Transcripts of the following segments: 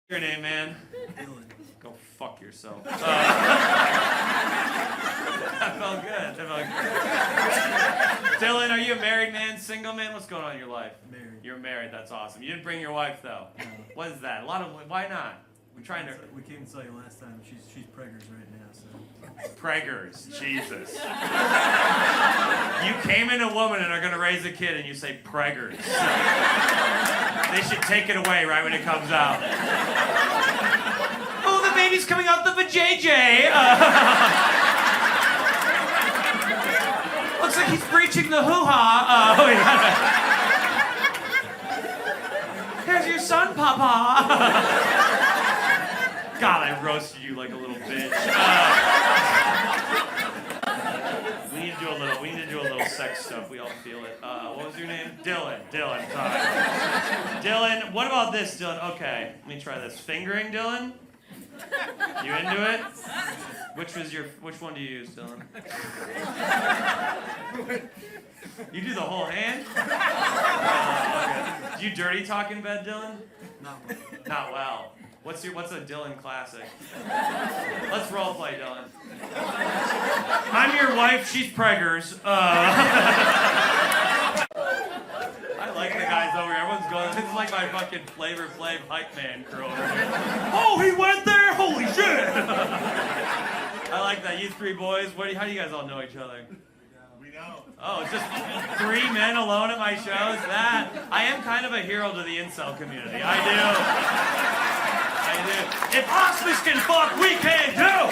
Your name, man? Dylan. Go fuck yourself. That felt good. Dylan, are you a married man, single man? What's going on in your life? Married. You're married. That's awesome. You didn't bring your wife though. No. What is that? Why not? We came to tell you last time. She's preggers right now. So. Preggers. Jesus. You came in a woman and are gonna raise a kid, and you say preggers. They should take it away right when it comes out. Oh, the baby's coming out the vajayjay. Looks like he's breaching the hoo-ha. Here's your son, Papa. God, I roasted you like a little bitch. We need to do a little sex stuff. We all feel it. What was your name? Dylan. Sorry. Dylan, what about this, Dylan? Okay, let me try this. Fingering, Dylan? You into it? Which one do you use, Dylan? You do the whole hand? Okay. Do you dirty talk in bed, Dylan? Not well. What's a Dylan classic? Let's role play, Dylan. I'm your wife, she's preggers. I like the guys over here. Everyone's going, this is like my fucking Flavor Flav hype man crew over here. Oh, he went there? Holy shit! I like that. You three boys, how do you guys all know each other? We know. Oh, just 3 men alone at my shows? I am kind of a hero to the incel community. I do. If Asmus can fuck, we can too!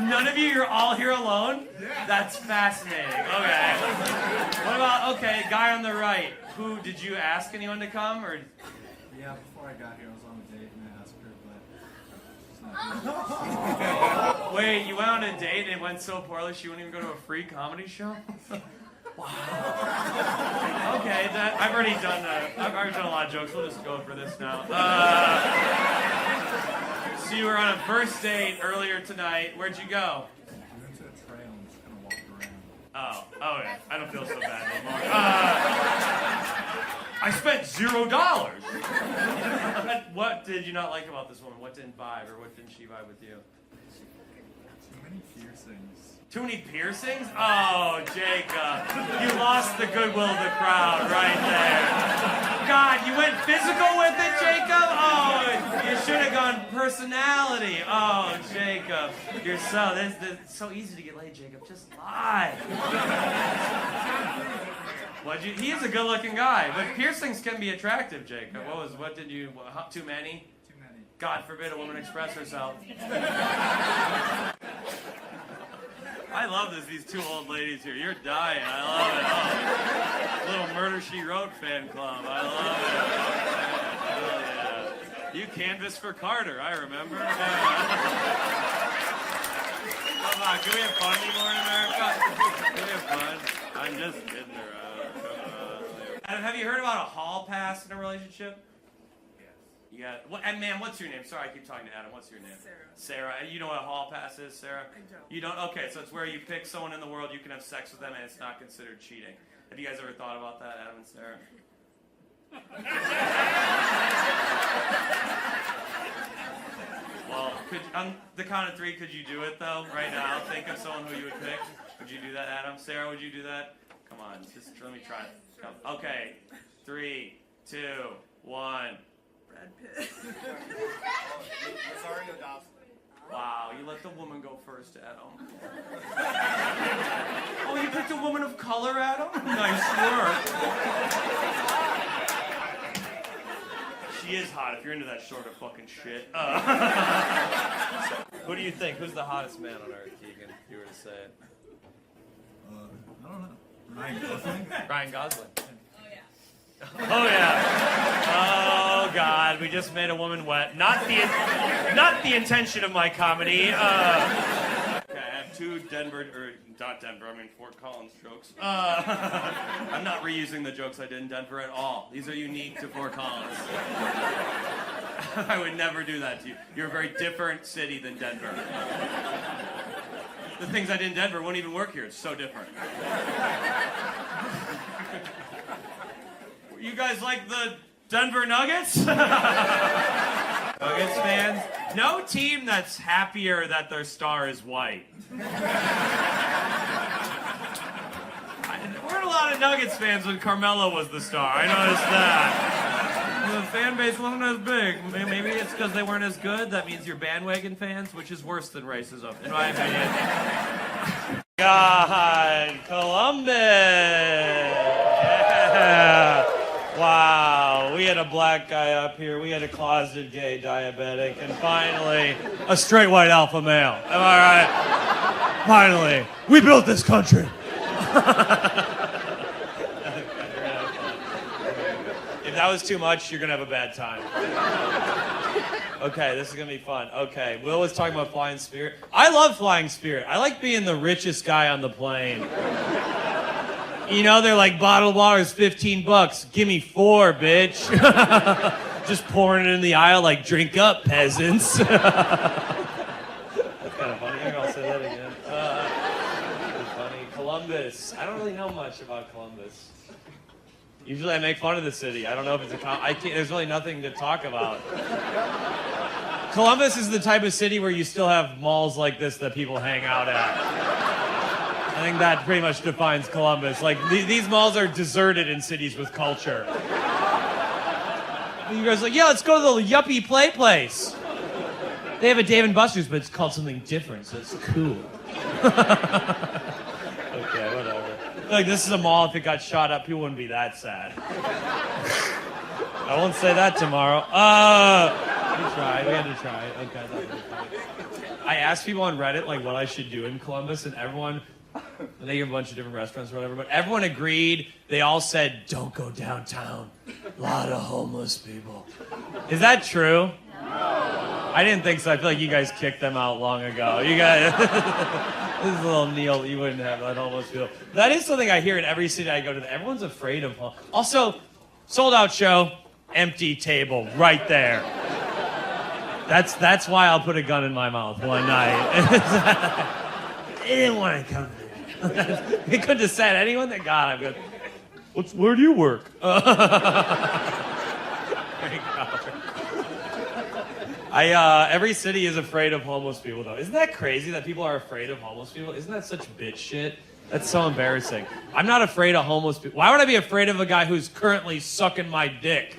None of you're all here alone? That's fascinating. Okay. What about, guy on the right. Did you ask anyone to come, or? Yeah, before I got here, I was on a date and I asked her, but she's not. Wait, you went on a date and it went so poorly she wouldn't even go to a free comedy show? Wow. Okay, I've already done a lot of jokes. We'll just go for this now. So you were on a first date earlier tonight. Where'd you go? We went to a trail and just kind of walked around. Oh yeah. I don't feel so bad anymore. I spent $0. What did you not like about this woman? What didn't vibe, or what didn't she vibe with you? Too many piercings. Too many piercings? Oh, Jacob. You lost the goodwill of the crowd right there. God, you went physical with it, Jacob? Oh, you should have gone personality. Oh, Jacob. You're it's so easy to get laid, Jacob. Just lie. He is a good-looking guy, but piercings can be attractive, Jacob. Too many? Too many. God forbid a woman express herself. I love these two old ladies here. You're dying. I love it. Oh. Little Murder, She Wrote fan club. I love it. Oh, yeah. You canvassed for Carter, I remember. Yeah. Come on, can we have fun anymore in America? Can we have fun? I'm just kidding around. Come on. Adam, have you heard about a hall pass in a relationship? Yeah. And ma'am, what's your name? Sorry, I keep talking to Adam. What's your name? Sarah. You know what a hall pass is, Sarah? I don't. You don't? Okay, so it's where you pick someone in the world, you can have sex with them, and it's not considered cheating. Have you guys ever thought about that, Adam and Sarah? Well, on the count of 3, could you do it, though? Right now, think of someone who you would pick. Would you do that, Adam? Sarah, would you do that? Come on, let me try. Come. Okay, 3, 2, 1. Brad Pitt. Wow, you let the woman go first, Adam. Oh, you picked a woman of color, Adam? Nice work. She is hot if you're into that sort of fucking shit. Who do you think? Who's the hottest man on earth, Keegan, if you were to say it? I don't know. Ryan Gosling? Ryan Gosling. Oh yeah. Oh God, we just made a woman wet. Not the intention of my comedy. Okay, I have 2 Fort Collins jokes. I'm not reusing the jokes I did in Denver at all. These are unique to Fort Collins. I would never do that to you. You're a very different city than Denver. The things I did in Denver won't even work here. It's so different. You guys like the Denver Nuggets? Nuggets fans? No team that's happier that their star is white. There weren't a lot of Nuggets fans when Carmelo was the star. I noticed that. The fan base wasn't as big. Maybe it's because they weren't as good. That means you're bandwagon fans, which is worse than racism, in my opinion. God, Columbus! Yeah. Wow, we had a black guy up here, we had a closeted gay diabetic, and finally, a straight white alpha male. Am I right? Finally, we built this country. If that was too much, you're gonna have a bad time. Okay, this is gonna be fun. Okay, Will was talking about flying Spirit. I love flying Spirit. I like being the richest guy on the plane. You know, they're like, bottled water is $15. Give me 4, bitch. Just pouring it in the aisle like, drink up, peasants. That's kind of funny. I'll say that again. Funny. Columbus. I don't really know much about Columbus. Usually I make fun of the city. I don't know if it's there's really nothing to talk about. Columbus is the type of city where you still have malls like this that people hang out at. I think that pretty much defines Columbus. Like, these malls are deserted in cities with culture. You guys are like, yeah, let's go to the yuppie play place. They have a Dave & Buster's, but it's called something different, so it's cool. Okay, whatever. Like, this is a mall. If it got shot up, people wouldn't be that sad. I won't say that tomorrow. We had to try. Okay, that was funny. I asked people on Reddit, like, what I should do in Columbus, and everyone... They have a bunch of different restaurants or whatever, but everyone agreed. They all said, don't go downtown. A lot of homeless people. Is that true? No. I didn't think so. I feel like you guys kicked them out long ago. You guys, this is a little Neil. You wouldn't have that homeless people. That is something I hear in every city I go to. Everyone's afraid of homeless. Also, sold out show, empty table, right there. That's why I'll put a gun in my mouth one night. They didn't want to come there. They couldn't have said anyone that got I'm good. Where do you work? Every city is afraid of homeless people, though. Isn't that crazy that people are afraid of homeless people? Isn't that such bitch shit? That's so embarrassing. I'm not afraid of homeless people. Why would I be afraid of a guy who's currently sucking my dick?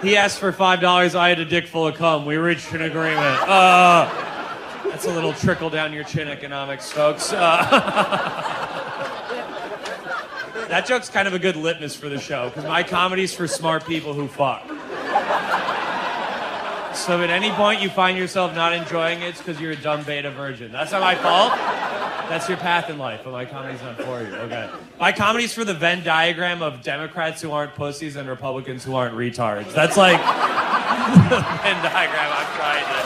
He asked for $5. I had a dick full of cum. We reached an agreement. That's a little trickle down your chin economics, folks. That joke's kind of a good litmus for the show, because my comedy's for smart people who fuck. So if at any point you find yourself not enjoying it, it's because you're a dumb beta virgin. That's not my fault. That's your path in life, but my comedy's not for you. Okay. My comedy's for the Venn diagram of Democrats who aren't pussies and Republicans who aren't retards. That's like the Venn diagram I'm trying to do.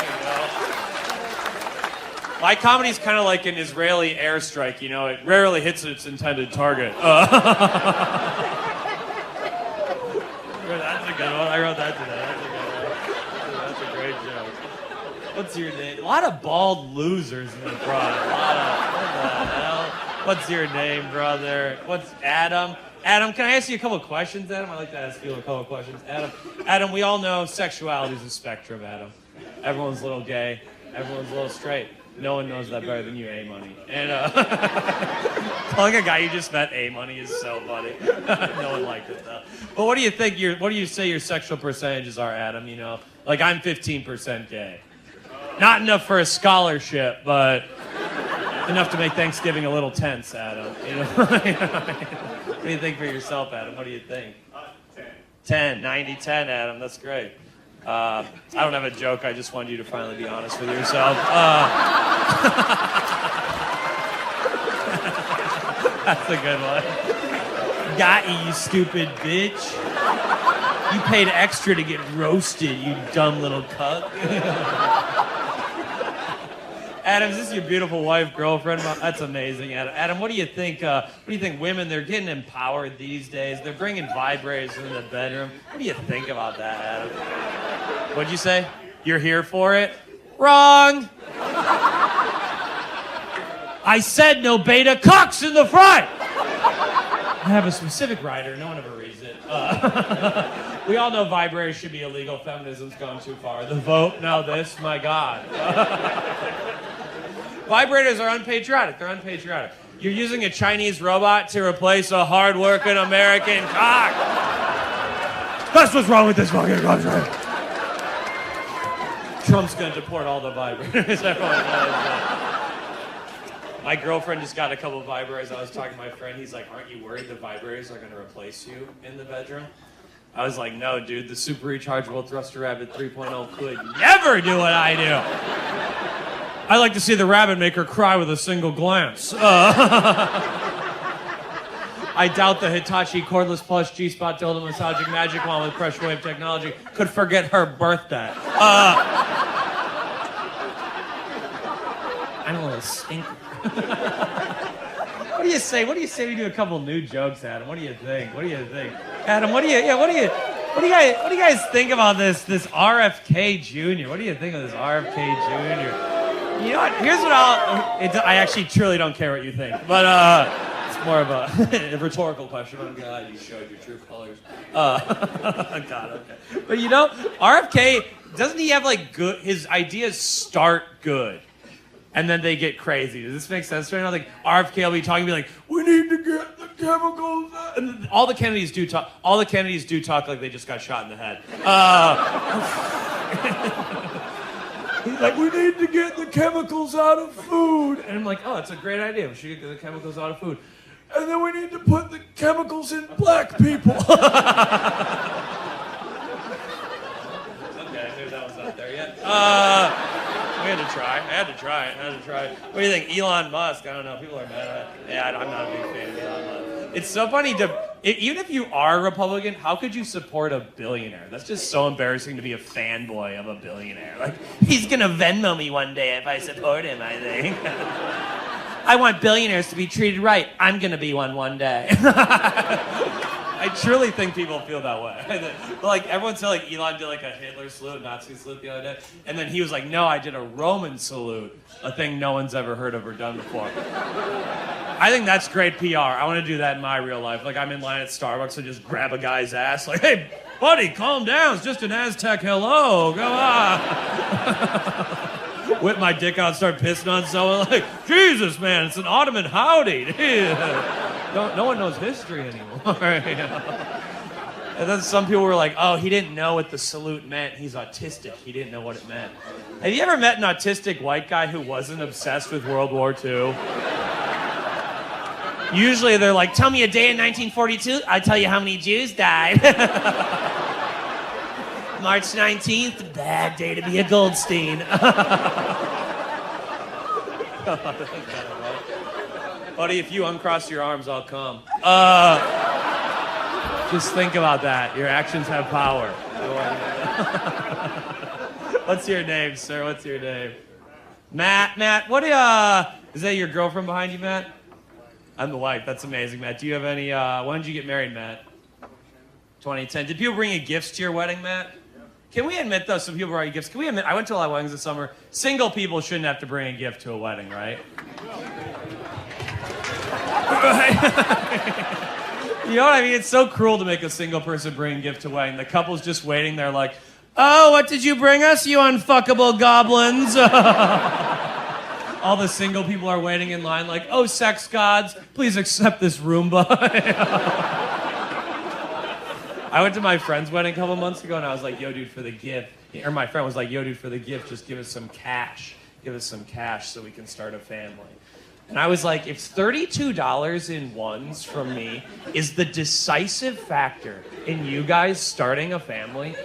You know? My comedy's kind of like an Israeli airstrike. You know, it rarely hits its intended target. That's a good one. I wrote that today. That's a great joke. What's your name? A lot of bald losers in the front. What the hell? What's your name, brother? What's Adam? Adam, can I ask you a couple of questions, Adam? I like to ask you a couple of questions. Adam, we all know sexuality is a spectrum, Adam. Everyone's a little gay. Everyone's a little straight. No one knows that better than you, A-Money. And calling a guy you just met A-Money is so funny. No one liked it, though. But what do you think what do you say your sexual percentages are, Adam? You know, like I'm 15% gay. Not enough for a scholarship, but enough to make Thanksgiving a little tense, Adam. You know? What do you think for yourself, Adam? What do you think? 10. 90-10, Adam. That's great. I don't have a joke. I just wanted you to finally be honest with yourself. That's a good one. Got you stupid bitch. You paid extra to get roasted, you dumb little cuck. Adam, is this your beautiful wife, girlfriend? That's amazing, Adam. Adam, what do you think? Women, they're getting empowered these days. They're bringing vibrators in the bedroom. What do you think about that, Adam? What'd you say? You're here for it? Wrong! I said no beta cocks in the front! I have a specific rider. No one ever reads it. We all know vibrators should be illegal. Feminism's gone too far. The vote, now this, my God. Vibrators are unpatriotic. They're unpatriotic. You're using a Chinese robot to replace a hard-working American cock. That's what's wrong with this fucking country. Trump's gonna deport all the vibrators. My girlfriend just got a couple of vibrators. I was talking to my friend. He's like, aren't you worried the vibrators are going to replace you in the bedroom? I was like, no, dude. The super rechargeable thruster rabbit 3.0 could never do what I do. I like to see the rabbit make her cry with a single glance. I doubt the Hitachi cordless plush G-spot dildo massaging magic wand with pressure wave technology could forget her birthday. I'm a little stinker. What do you say? What do you say we do a couple new jokes, Adam? What do you think? Adam, what do you guys think about this RFK Jr.? What do you think of this RFK Jr.? You know what? Here's what I actually truly don't care what you think, but it's more of a rhetorical question. Oh God, you showed your true colors. God, okay. But you know, RFK, doesn't he have like good? His ideas start good. And then they get crazy. Does this make sense right now? Like RFK will be talking, be like, "We need to get the chemicals." And all the Kennedys do talk. All the Kennedys do talk like they just got shot in the head. He's like, "We need to get the chemicals out of food," and I'm like, "Oh, that's a great idea. We should get the chemicals out of food, and then we need to put the chemicals in black people." Okay, maybe that one's not there yet. I had to try. What do you think? Elon Musk? I don't know. People are mad at it. Yeah, I'm not a big fan of Elon Musk. It's so funny even if you are a Republican, how could you support a billionaire? That's just so embarrassing to be a fanboy of a billionaire. Like, he's gonna Venmo me one day if I support him, I think. I want billionaires to be treated right. I'm gonna be one day. I truly think people feel that way. Like, everyone said like Elon did like a Hitler salute, Nazi salute the other day, and then he was like, no, I did a Roman salute, a thing no one's ever heard of or done before. I think that's great PR. I want to do that in my real life. Like, I'm in line at Starbucks and just grab a guy's ass, like, hey, buddy, calm down. It's just an Aztec hello. Go on. Whip my dick out and start pissing on someone. Like, Jesus, man, it's an Ottoman howdy. No one knows history anymore. And then some people were like, oh, he didn't know what the salute meant. He's autistic. He didn't know what it meant. Have you ever met an autistic white guy who wasn't obsessed with World War II? Usually they're like, tell me a day in 1942, I tell you how many Jews died. March 19th, bad day to be a Goldstein. Buddy, if you uncross your arms, I'll come. Just think about that. Your actions have power. What's your name, sir? What's your name? Matt, is that your girlfriend behind you, Matt? I'm the wife. That's amazing, Matt. Do you have any, when did you get married, Matt? 2010. Did people bring you gifts to your wedding, Matt? Can we admit, though, some people brought you gifts? Can we admit, I went to a lot of weddings this summer. Single people shouldn't have to bring a gift to a wedding, right? You know what I mean? It's so cruel to make a single person bring a gift to a wedding. The couple's just waiting there like, oh, what did you bring us, you unfuckable goblins? All the single people are waiting in line like, oh, sex gods, please accept this Roomba. I went to my friend's wedding a couple months ago and I was like, yo, dude, for the gift. Or my friend was like, yo, dude, for the gift, just give us some cash. Give us some cash so we can start a family. And I was like, if $32 in ones from me is the decisive factor in you guys starting a family,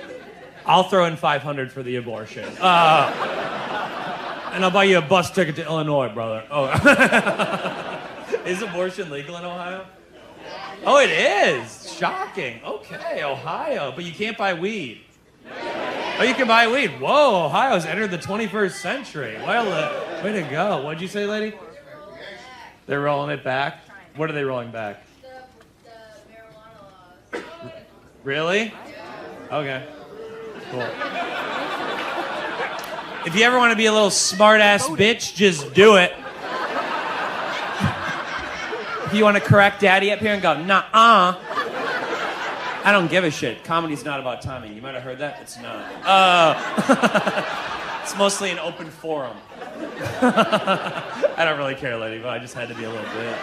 I'll throw in $500 for the abortion. And I'll buy you a bus ticket to Illinois, brother. Oh. Is abortion legal in Ohio? Oh, it is. Shocking. Okay, Ohio. But you can't buy weed. Oh, you can buy weed. Whoa, Ohio's entered the 21st century. Well, way to go. What'd you say, lady? They're rolling it back? What are they rolling back? The marijuana laws. Really? Okay. Cool. If you ever want to be a little smart-ass bitch, just do it. you want to correct daddy up here and go, nah. I don't give a shit. Comedy's not about timing. You might have heard that. It's not. It's mostly an open forum. I don't really care, lady, but I just had to be a little bit.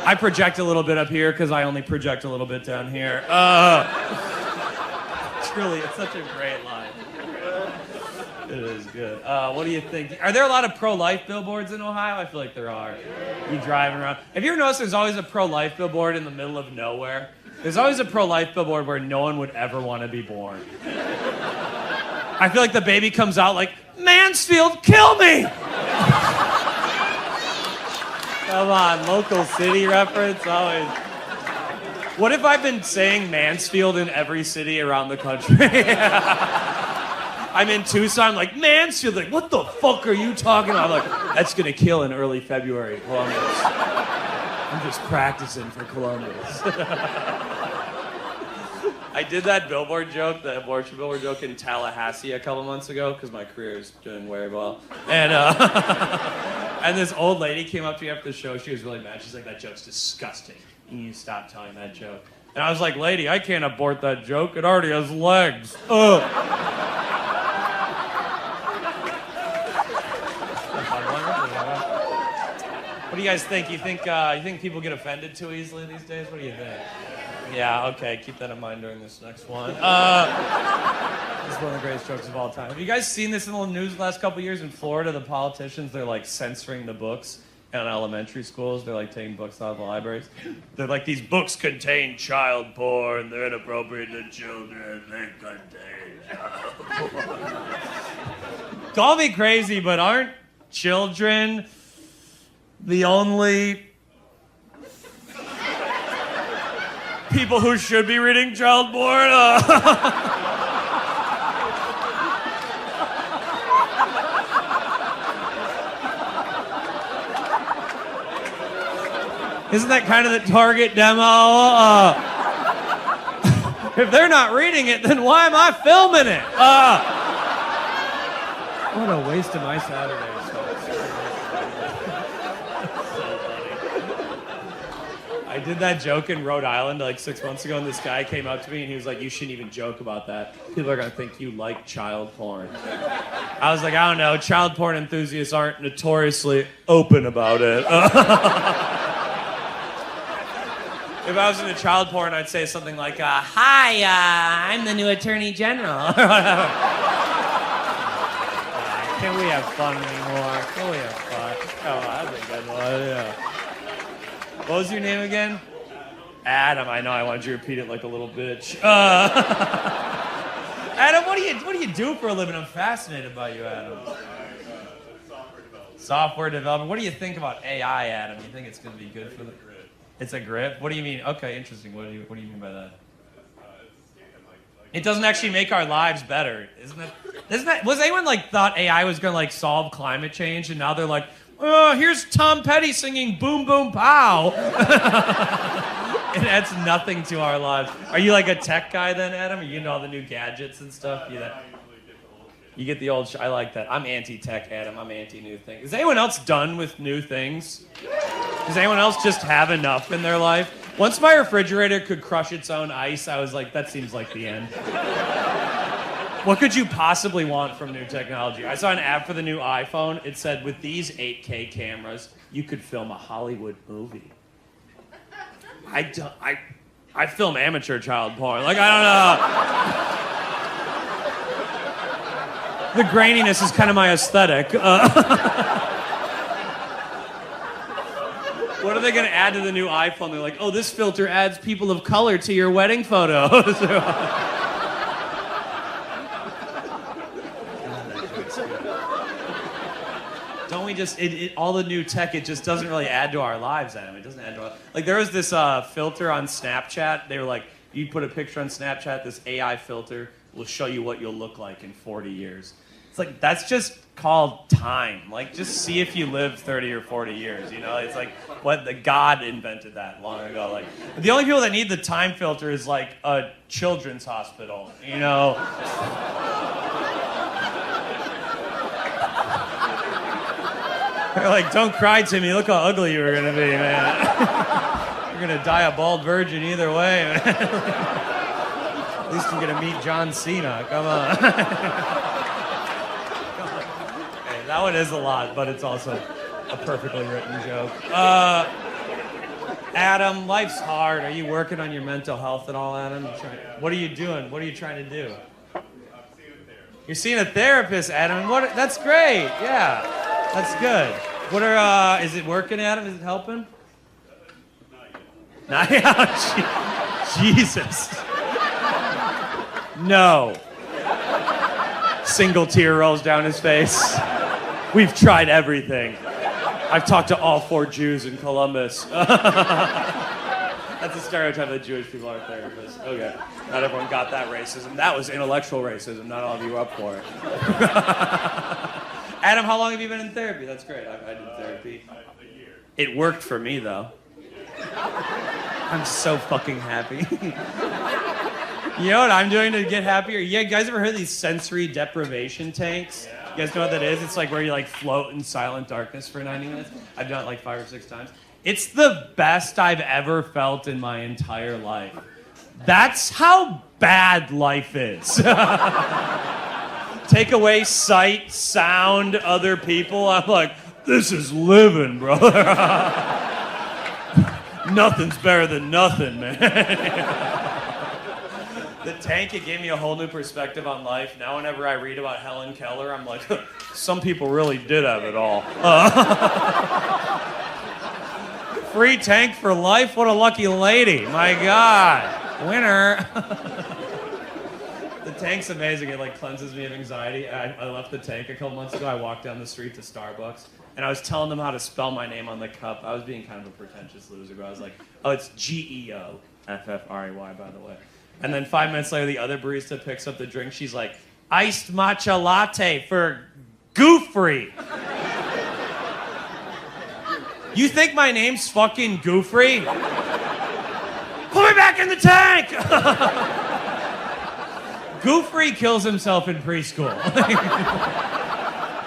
I project a little bit up here because I only project a little bit down here. Truly, it's such a great line. It is good. What do you think? Are there a lot of pro-life billboards in Ohio? I feel like there are. You driving around. Have you ever noticed there's always a pro-life billboard in the middle of nowhere? There's always a pro-life billboard where no one would ever want to be born. I feel like the baby comes out like, Mansfield, kill me! Come on, local city reference, always. What if I've been saying Mansfield in every city around the country? I'm in Tucson, like, Mansfield, like, what the fuck are you talking about? I'm like, that's gonna kill in early February in Columbus. I'm just practicing for Columbus. I did that billboard joke, the abortion billboard joke in Tallahassee a couple months ago because my career is doing very well. And and this old lady came up to me after the show. She was really mad. She's like, that joke's disgusting. You need to stop telling that joke. And I was like, lady, I can't abort that joke. It already has legs. Ugh. What do you guys think? You think people get offended too easily these days? What do you think? Yeah, okay, keep that in mind during this next one. This is one of the greatest jokes of all time. Have you guys seen this in the news the last couple of years? In Florida, the politicians, they're like censoring the books in elementary schools. They're like taking books out of the libraries. They're like, these books contain child porn, they're inappropriate to children, they contain child porn. Call me crazy, but aren't children the only people who should be reading child porn? Isn't that kind of the target demo? If they're not reading it, then why am I filming it? What a waste of my Saturday. I did that joke in Rhode Island like 6 months ago, and this guy came up to me and he was like, you shouldn't even joke about that. People are gonna think you like child porn. I was like, I don't know, child porn enthusiasts aren't notoriously open about it. If I was into child porn, I'd say something like, hi, I'm the new Attorney General. Can we have fun anymore? Can we have fun? Come on, that's a good one, yeah. What was your name again? Adam. I know. I wanted you to repeat it like a little bitch. Adam, what do you do for a living? I'm fascinated by you, Adam. Software development. What do you think about AI, Adam? You think it's going to be good for the? It's a grip. What do you mean? Okay, interesting. What do you mean by that? It doesn't actually make our lives better, isn't it? Was anyone like thought AI was going to like solve climate change, and now they're like, oh, here's Tom Petty singing Boom Boom Pow. It adds nothing to our lives. Are you like a tech guy then, Adam? Are you into all the new gadgets and stuff? You get the old I like that. I'm anti-tech, Adam. I'm anti-new things. Is anyone else done with new things? Does anyone else just have enough in their life? Once my refrigerator could crush its own ice, I was like, that seems like the end. What could you possibly want from new technology? I saw an ad for the new iPhone. It said, with these 8K cameras, you could film a Hollywood movie. I film amateur child porn. Like, I don't know. The graininess is kind of my aesthetic. What are they going to add to the new iPhone? They're like, oh, this filter adds people of color to your wedding photos. Don't we just, all the new tech, it just doesn't really add to our lives, Adam. It doesn't add to our, like there was this filter on Snapchat. They were like, you put a picture on Snapchat, this AI filter will show you what you'll look like in 40 years. It's like, that's just called time. Like, just see if you live 30 or 40 years, you know? It's like, what, the God invented that long ago. Like, the only people that need the time filter is like a children's hospital, you know? They're like, don't cry, Timmy. Look how ugly you were gonna be, man. You're gonna die a bald virgin either way, man. At least you're gonna meet John Cena. Come on. Okay, that one is a lot, but it's also a perfectly written joke. Adam, life's hard. Are you working on your mental health at all, Adam? What are you doing? What are you trying to do? You're seeing a therapist, Adam. That's great. Yeah, that's good. What are? Is it working, Adam? Is it helping? Not yet. Not yet. Jesus. No. Single tear rolls down his face. We've tried everything. I've talked to all 4 Jews in Columbus. That's a stereotype that Jewish people are therapists. Okay. Not everyone got that racism. That was intellectual racism. Not all of you were up for it. Adam, how long have you been in therapy? That's great. I did therapy. A year. It worked for me, though. I'm so fucking happy. You know what I'm doing to get happier? You guys ever heard of these sensory deprivation tanks? You guys know what that is? It's like where you like float in silent darkness for 90 minutes. I've done it like 5 or 6 times. It's the best I've ever felt in my entire life. That's how bad life is. Take away sight, sound, other people. I'm like, this is living, brother. Nothing's better than nothing, man. The tank, it gave me a whole new perspective on life. Now whenever I read about Helen Keller, I'm like, some people really did have it all. Free tank for life? What a lucky lady. My God. Winner. The tank's amazing. It like cleanses me of anxiety. I left the tank a couple months ago. I walked down the street to Starbucks, and I was telling them how to spell my name on the cup. I was being kind of a pretentious loser, but I was like, oh, it's Geoffrey, by the way. And then 5 minutes later, the other barista picks up the drink. She's like, iced matcha latte for Geoffrey. You think my name's fucking Geoffrey? Put me back in the tank! Geoffrey kills himself in preschool.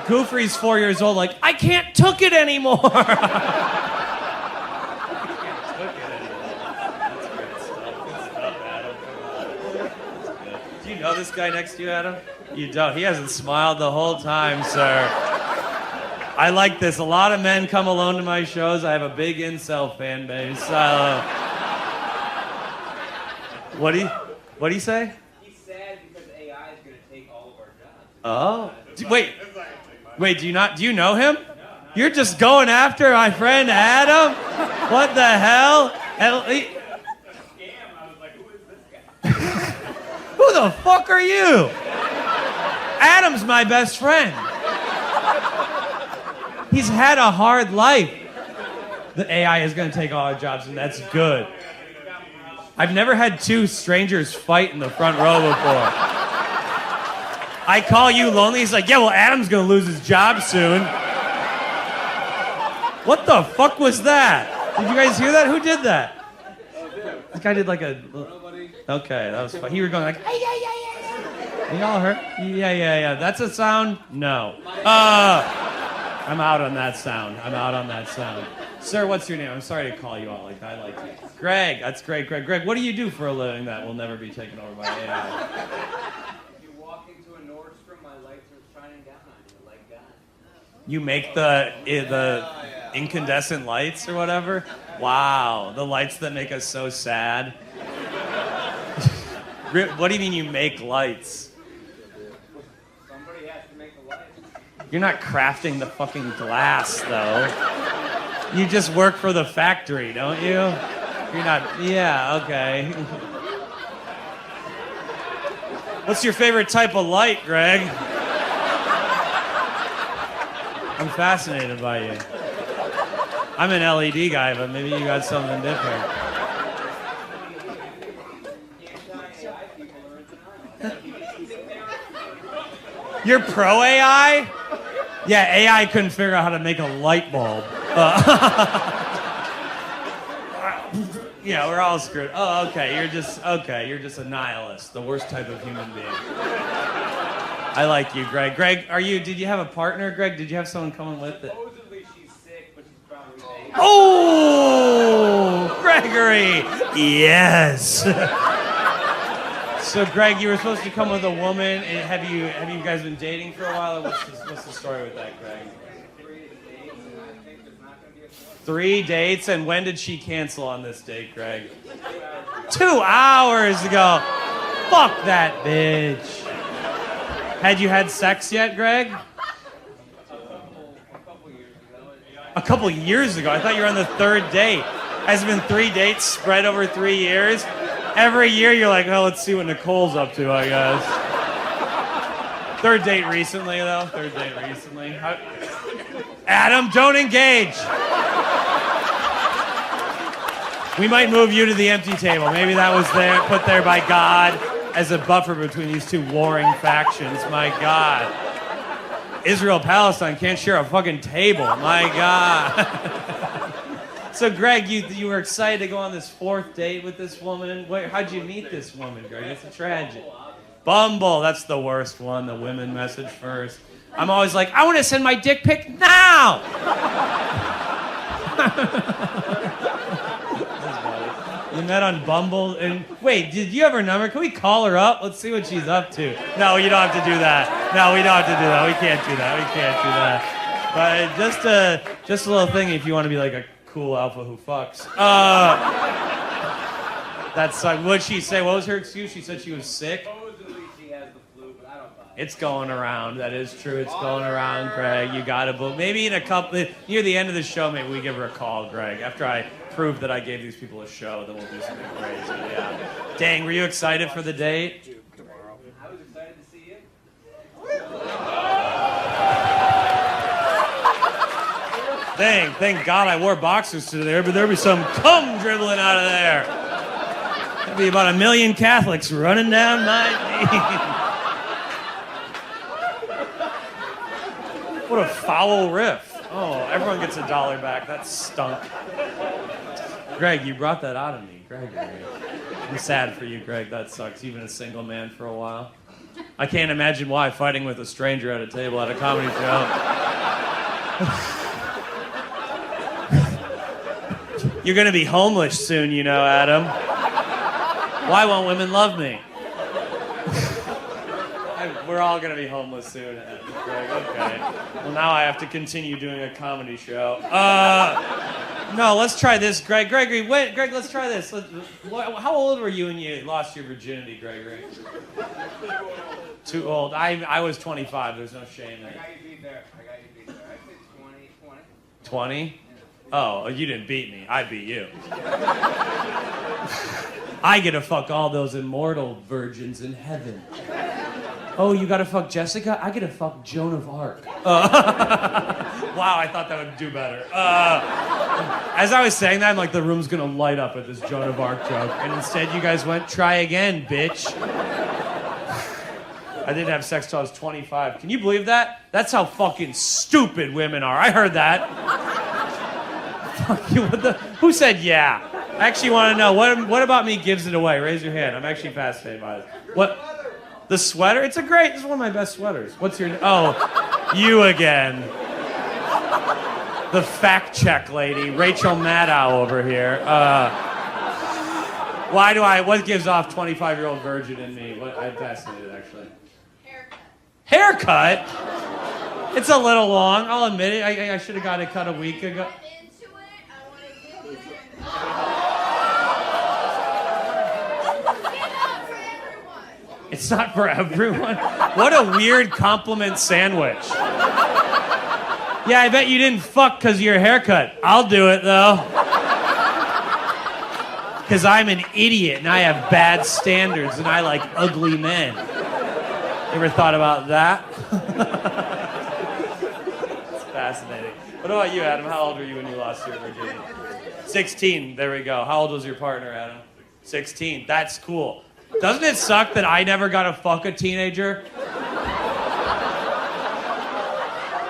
Geoffrey's 4 years old, like, I can't took it anymore. Do you know this guy next to you, Adam? You don't. He hasn't smiled the whole time, sir. I like this. A lot of men come alone to my shows. I have a big incel fan base. What do you say? He's sad because AI is going to take all of our jobs. Oh. Wait, do you know him? No. You're just going after my friend Adam? What the hell? Who the fuck are you? Adam's my best friend. He's had a hard life. The AI is going to take all our jobs, and that's good. I've never had 2 strangers fight in the front row before. I call you lonely. He's like, yeah, well, Adam's going to lose his job soon. What the fuck was that? Did you guys hear that? Who did that? This guy did like a... Okay, that was fun. He was going like, you all heard? Yeah. That's a sound? No. I'm out on that sound. Sir, what's your name? I'm sorry to call you out like that. I like you. Greg, that's great, Greg. Greg, what do you do for a living that will never be taken over by AI? You walk into a Nordstrom, my lights are shining down on you like that. You make the incandescent lights or whatever? Wow, the lights that make us so sad. What do you mean you make lights? Somebody has to make the lights. You're not crafting the fucking glass, though. You just work for the factory, don't you? You're not... Yeah, okay. What's your favorite type of light, Greg? I'm fascinated by you. I'm an LED guy, but maybe you got something different. You're pro AI? Yeah, AI couldn't figure out how to make a light bulb. Yeah, we're all screwed. Oh, okay, you're just a nihilist, the worst type of human being. I like you, Greg. Greg, did you have a partner, Greg? Did you have someone coming with it? Supposedly she's Oh, Gregory. Yes. So, Greg, you were supposed to come with a woman. And have you guys been dating for a while? Or what's the story with that, Greg? 3 dates, and when did she cancel on this date, Greg? 2 hours ago. Fuck that bitch. Had you had sex yet, Greg? A couple years ago. I thought you were on the 3rd date. Has it been 3 dates spread over 3 years? Every year you're like, oh, let's see what Nicole's up to, I guess. 3rd date recently, though. 3rd date recently. Adam, don't engage. We might move you to the empty table. Maybe that was there, put there by God as a buffer between these two warring factions. My God. Israel, Palestine can't share a fucking table. My God. So, Greg, you were excited to go on this 4th date with this woman. How'd you meet this woman, Greg? It's a tragedy. Bumble, that's the worst one. The women message first. I'm always like, I want to send my dick pic now. You met on Bumble, and wait, did you have her number? Can we call her up? Let's see what she's up to. No, you don't have to do that. No, we don't have to do that. We can't do that. We can't do that. But just a little thing if you want to be like a cool alpha who fucks. That's like, what'd she say? What was her excuse? She said she was sick. Supposedly she has the flu, but I don't buy it. It's going around. That is true. It's going around, Greg. You got to believe. Maybe in a couple, near the end of the show, maybe we give her a call, Greg. After I prove that I gave these people a show, then we'll do something crazy. Yeah. Dang, were you excited for the date? I was excited to see you. Dang, thank God I wore boxers today, but there'd be some cum dribbling out of there. There'd be about 1 million Catholics running down my knee. What a foul riff. Oh, everyone gets $1 back. That stunk. Greg, you brought that out of me. Greg, I'm sad for you, Greg. That sucks. You've been a single man for a while. I can't imagine why fighting with a stranger at a table at a comedy show. You're going to be homeless soon, you know, Adam. Why won't women love me? We're all going to be homeless soon, Adam. Greg. Okay. Well, now I have to continue doing a comedy show. No, let's try this, Greg. Gregory, wait, Greg, let's try this. How old were you when you lost your virginity, Gregory? Too old. I was 25. There's no shame in it. I got you beat there. I said 20. 20? Oh, you didn't beat me. I beat you. I get to fuck all those immortal virgins in heaven. Oh, you got to fuck Jessica? I get to fuck Joan of Arc. Wow, I thought that would do better. As I was saying that, I'm like, the room's going to light up at this Joan of Arc joke. And instead, you guys went, try again, bitch. I didn't have sex till I was 25. Can you believe that? That's how fucking stupid women are. I heard that. Fuck you. Who said yeah? I actually want to know, what about me gives it away? Raise your hand. I'm actually fascinated by this. What? The sweater? This is one of my best sweaters. What's your name? Oh, you again. The fact check lady, Rachel Maddow over here. What gives off 25-year-old virgin in me? I'm fascinated, actually. Haircut? It's a little long, I'll admit it. I should have got it cut a week ago. I'm into it. I want to give you some. It's not for everyone. It's not for everyone? What a weird compliment sandwich. Yeah, I bet you didn't fuck because of your haircut. I'll do it, though. Because I'm an idiot and I have bad standards and I like ugly men. Ever thought about that? It's fascinating. What about you, Adam? How old were you when you lost your virginity? 16. There we go. How old was your partner, Adam? 16. That's cool. Doesn't it suck that I never got to fuck a teenager?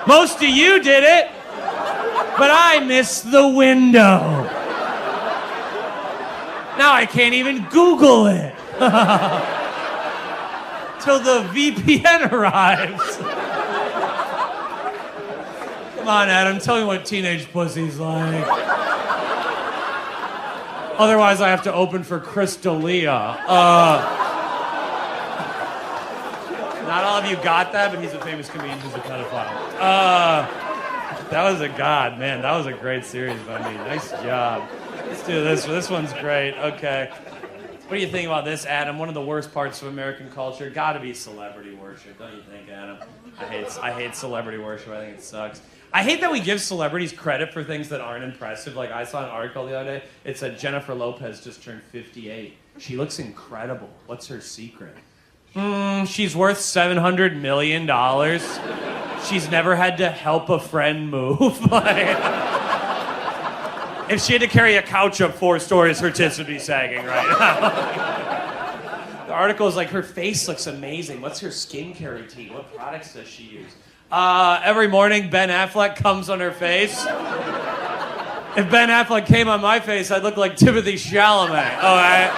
Most of you did it, but I missed the window. Now I can't even Google it. Till the VPN arrives. Come on, Adam, tell me what teenage pussy's like. Otherwise, I have to open for Chris D'Elia. Not all of you got that, but he's a famous comedian who's a pedophile. That was a god, man. That was a great series by me. Nice job. Let's do this. This one's great. Okay. What do you think about this, Adam? One of the worst parts of American culture, gotta be celebrity worship, don't you think, Adam? I hate celebrity worship. I think it sucks. I hate that we give celebrities credit for things that aren't impressive. Like, I saw an article the other day. It said Jennifer Lopez just turned 58. She looks incredible. What's her secret? She's worth $700 million. She's never had to help a friend move. If she had to carry a couch up 4 stories, her tits would be sagging right now. The article is like, her face looks amazing. What's her skincare routine? What products does she use? Every morning, Ben Affleck comes on her face. If Ben Affleck came on my face, I'd look like Timothée Chalamet. All right?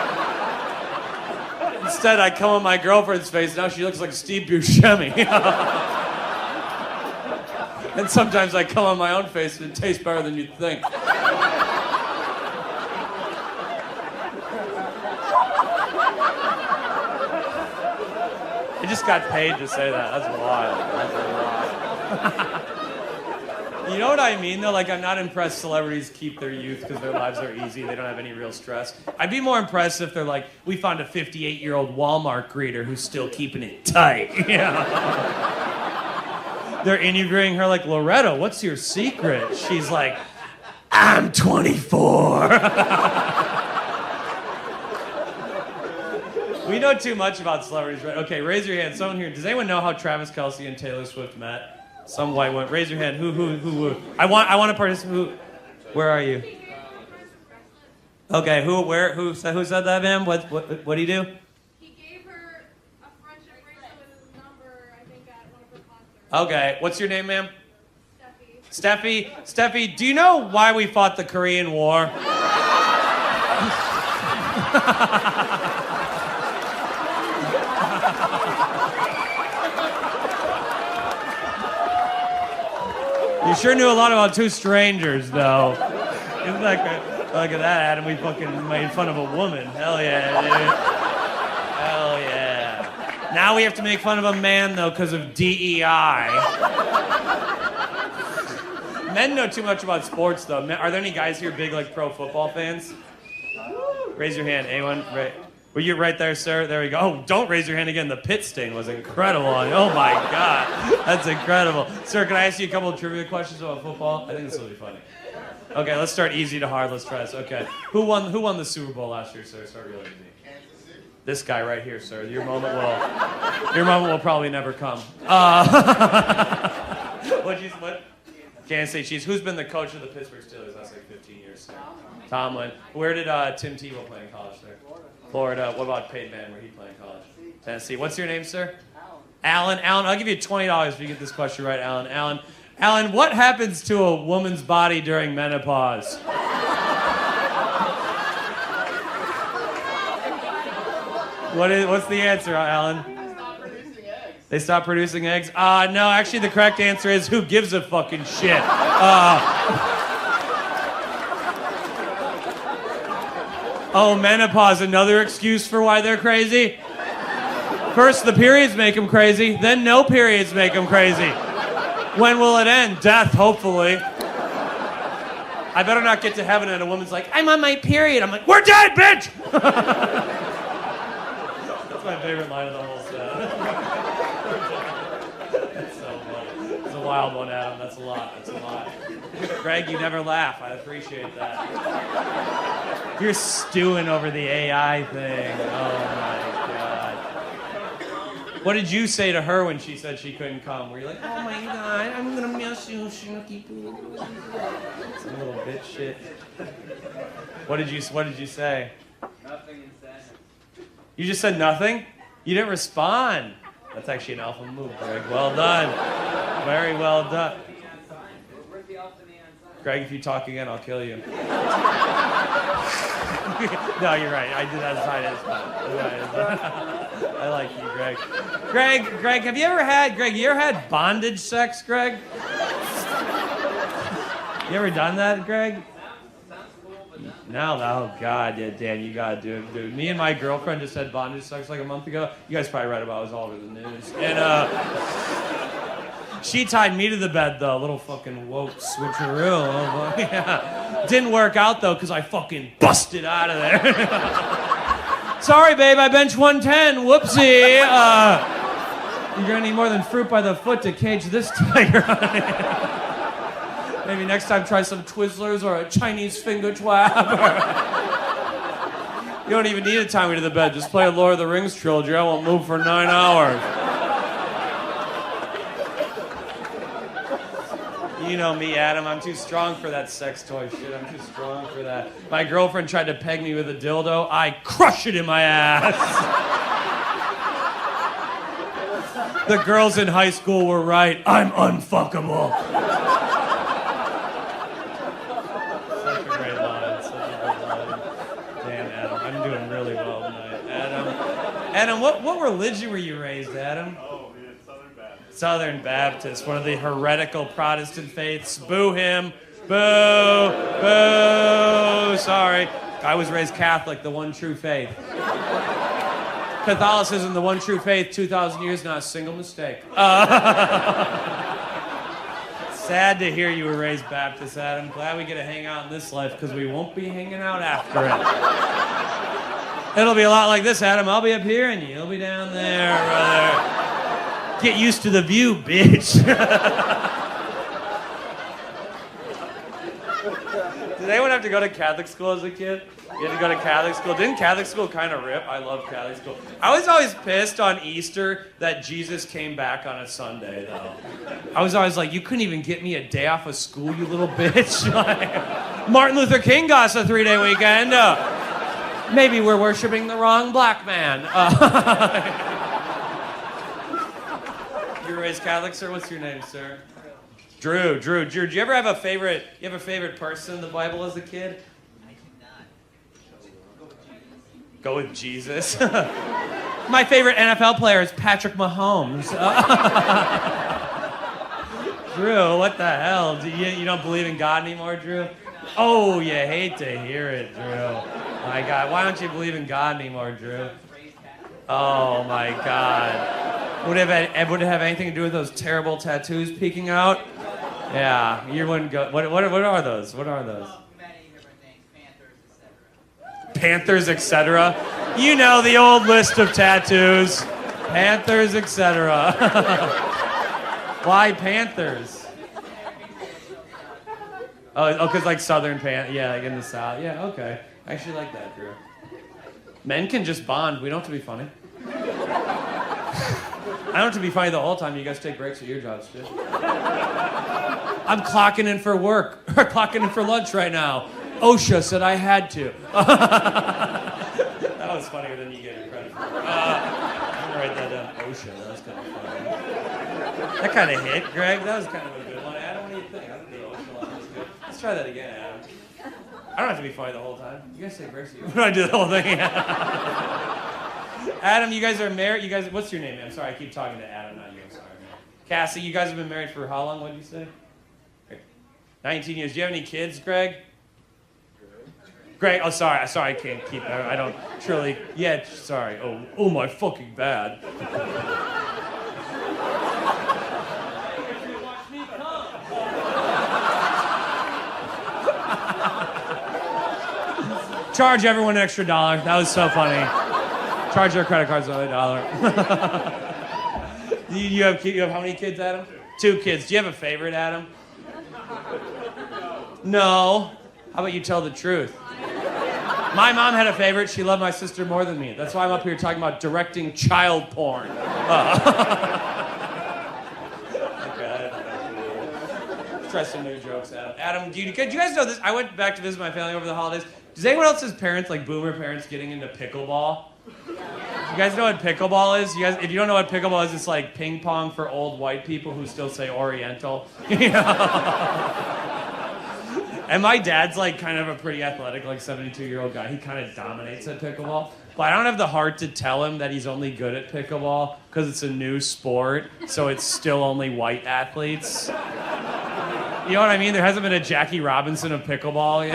Instead, I come on my girlfriend's face. Now she looks like Steve Buscemi. And sometimes I come on my own face and it tastes better than you'd think. I just got paid to say that. That's wild. That's wild. You know what I mean, though? Like, I'm not impressed celebrities keep their youth because their lives are easy. They don't have any real stress. I'd be more impressed if they're like, we found a 58-year-old Walmart greeter who's still keeping it tight. Yeah. They're interviewing her like, Loretta, what's your secret? She's like, I'm 24. We know too much about celebrities, right? Okay, raise your hand. Someone here. Does anyone know how Travis Kelce and Taylor Swift met? Some white one. Raise your hand. Who? I want to participate. Where are you? Okay. Who said that, ma'am? What do you do? He gave her a friendship bracelet with his number, I think, at one of her concerts. Okay. What's your name, ma'am? Steffi. Steffi, do you know why we fought the Korean War? You sure knew a lot about 2 strangers, though. Isn't that great? Look at that, Adam. We fucking made fun of a woman. Hell yeah, dude. Hell yeah. Now we have to make fun of a man, though, because of DEI. Men know too much about sports, though. Are there any guys here big, like, pro football fans? Raise your hand. Anyone? Right. Were you right there, sir? There we go. Oh, don't raise your hand again. The pit stain was incredible. Oh, my God. That's incredible. Sir, can I ask you a couple of trivia questions about football? I think this will be funny. Okay, let's start easy to hard. Let's try this. Okay. Who won the Super Bowl last year, sir? Start really easy. This guy right here, sir. Your moment will probably never come. What? Kansas City Chiefs. Who's been the coach of the Pittsburgh Steelers? That's like 15 years, sir. Tomlin. Where did Tim Tebow play in college, sir? Florida. What about Peyton Manning? Where he played in college? Tennessee. What's your name, sir? Alan. Alan, I'll give you $20 if you get this question right, Alan. Alan, what happens to a woman's body during menopause? What's the answer, Alan? They stop producing eggs? No, actually the correct answer is who gives a fucking shit? Oh, menopause, another excuse for why they're crazy? First, the periods make them crazy, then no periods make them crazy. When will it end? Death, hopefully. I better not get to heaven and a woman's like, I'm on my period. I'm like, we're dead, bitch! That's my favorite line of the whole set. That's so funny. It's a wild one, Adam. That's a lot. Greg, you never laugh. I appreciate that. You're stewing over the AI thing. Oh, my God. What did you say to her when she said she couldn't come? Were you like, oh, my God, I'm going to miss you, Shinky Poo. Some little bitch shit. What did you say? Nothing insane. You just said nothing? You didn't respond. That's actually an alpha move, Greg. Well done. Very well done. Rip the alpha knee on side. Greg, if you talk again, I'll kill you. No, you're right. I did that side as well. I like you, Greg. Greg, have you ever had bondage sex, Greg? You ever done that, Greg? Sounds cool, but no. No, oh God, yeah, Dan, you gotta do it, dude. Me and my girlfriend just had bondage sex like a month ago. You guys probably read about it. It was all over the news. And she tied me to the bed though, little fucking woke switcheroo. Yeah. Didn't work out though, cause I fucking busted out of there. Sorry, babe, I bench 110. Whoopsie. You're gonna need more than fruit by the foot to cage this tiger. Maybe next time try some Twizzlers or a Chinese finger twab. You don't even need to tie me to the bed. Just play a Lord of the Rings trilogy. I won't move for 9 hours. You know me, Adam. I'm too strong for that sex toy shit. I'm too strong for that. My girlfriend tried to peg me with a dildo. I crush it in my ass. The girls in high school were right. I'm unfuckable. Adam, what religion were you raised, Adam? Oh, man, Southern Baptist. Southern Baptist, one of the heretical Protestant faiths. Boo him. Boo. Boo. Sorry. I was raised Catholic, the one true faith. Catholicism, the one true faith, 2,000 years, not a single mistake. Sad to hear you were raised Baptist, Adam. Glad we get to hang out in this life because we won't be hanging out after it. It'll be a lot like this, Adam. I'll be up here and you'll be down there, brother. Get used to the view, bitch. Did anyone have to go to Catholic school as a kid? You had to go to Catholic school. Didn't Catholic school kind of rip? I love Catholic school. I was always pissed on Easter that Jesus came back on a Sunday, though. I was always like, you couldn't even get me a day off of school, you little bitch. Like, Martin Luther King got us a 3-day weekend. Maybe we're worshiping the wrong black man. You were raised Catholic, sir? What's your name, sir? Drew. Do you ever have a favorite? You have a favorite person in the Bible as a kid? I do not. Go with Jesus. My favorite NFL player is Patrick Mahomes. Drew, what the hell? You don't believe in God anymore, Drew? Oh, you hate to hear it, Drew. My God, why don't you believe in God anymore, Drew? Oh my God. Would it have anything to do with those terrible tattoos peeking out? Yeah, you wouldn't go. What are those? What are those? Many different things, Panthers, Panthers, etc. etc. You know the old list of tattoos. Panthers, etc. Why Panthers? Oh, because like Southern yeah, like in the South. Yeah, okay. I actually like that, Drew. Men can just bond. We don't have to be funny. I don't have to be funny the whole time. You guys take breaks at your jobs, too. I'm clocking in for work. Or clocking in for lunch right now. OSHA said I had to. That was funnier than you gave me credit for. I'm going to write that down. OSHA. That was kind of funny. That kind of hit, Greg. That was kind of a good one. Adam, what do you think? I think the OSHA line was good. Let's try that again, Adam. I don't have to be funny the whole time. You guys take breaks. When I do the whole thing. Adam, you guys are married. You guys, what's your name? I'm sorry, I keep talking to Adam, not you. I'm sorry, man. Cassie, you guys have been married for how long? What did you say? 19 years. Do you have any kids, Greg? Greg, oh, sorry, I can't keep. I don't truly. Yeah, sorry. Oh, my fucking bad. Charge everyone an extra $1. That was so funny. Charge their credit cards another $1. You have how many kids, Adam? 2 kids. Do you have a favorite, Adam? No. How about you tell the truth? My mom had a favorite. She loved my sister more than me. That's why I'm up here talking about directing child porn. Try some new jokes, Adam. Adam, do you guys know this? I went back to visit my family over the holidays. Does anyone else's parents, like boomer parents, getting into pickleball? You guys know what pickleball is? If you don't know what pickleball is, it's like ping pong for old white people who still say Oriental. You know? And my dad's like kind of a pretty athletic, like 72-year-old guy. He kind of dominates at pickleball. But I don't have the heart to tell him that he's only good at pickleball because it's a new sport, so it's still only white athletes. You know what I mean? There hasn't been a Jackie Robinson of pickleball. You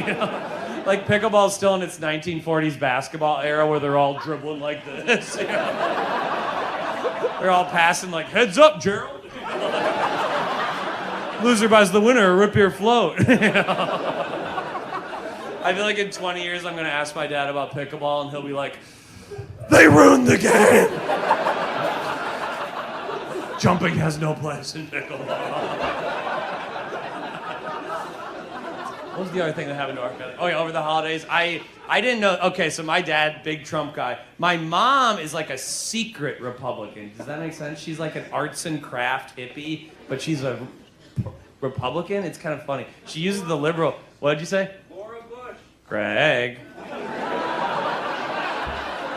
know? Like pickleball's still in its 1940s basketball era where they're all dribbling like this. You know? They're all passing like, heads up, Gerald. Loser buys the winner, rip your float. You know? I feel like in 20 years I'm gonna ask my dad about pickleball and he'll be like, they ruined the game! Jumping has no place in pickleball. What was the other thing that happened to our family? Oh yeah, over the holidays, I didn't know, okay, so my dad, big Trump guy. My mom is like a secret Republican. Does that make sense? She's like an arts and craft hippie, but she's a Republican. It's kind of funny. She uses the liberal, what did you say? Laura Bush. Greg.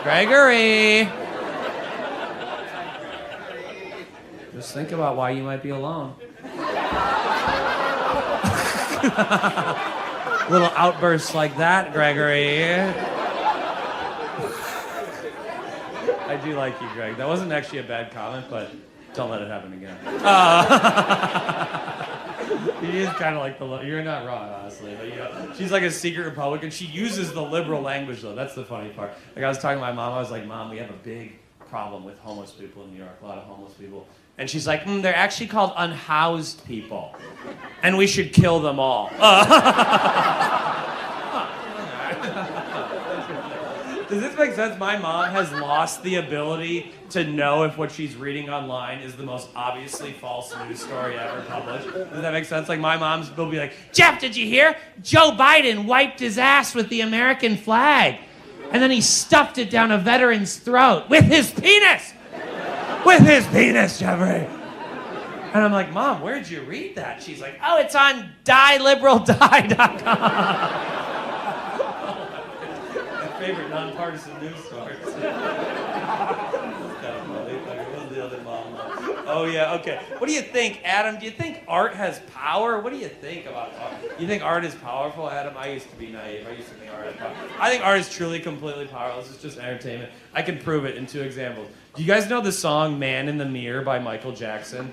Gregory. Just think about why you might be alone. Little outbursts like that, Gregory. I do like you, Greg. That wasn't actually a bad comment, but don't let it happen again. He is kind of like you're not wrong, honestly. But you know, she's like a secret Republican. She uses the liberal language, though. That's the funny part. Like I was talking to my mom, I was like, Mom, we have a big problem with homeless people in New York. A lot of homeless people. And she's like, they're actually called unhoused people. And we should kill them all. Does this make sense? My mom has lost the ability to know if what she's reading online is the most obviously false news story ever published. Does that make sense? Like my mom's will be like, Jeff, did you hear? Joe Biden wiped his ass with the American flag. And then he stuffed it down a veteran's throat with his penis. With his penis, Geoffrey. And I'm like, Mom, where'd you read that? She's like, oh, it's on dieliberaldie.com. My favorite nonpartisan news source. Oh, yeah, okay. What do you think, Adam? Do you think art has power? What do you think about art? You think art is powerful, Adam? I used to be naive. I used to think art is powerful. I think art is truly completely powerless. It's just entertainment. I can prove it in 2 examples. Do you guys know the song Man in the Mirror by Michael Jackson?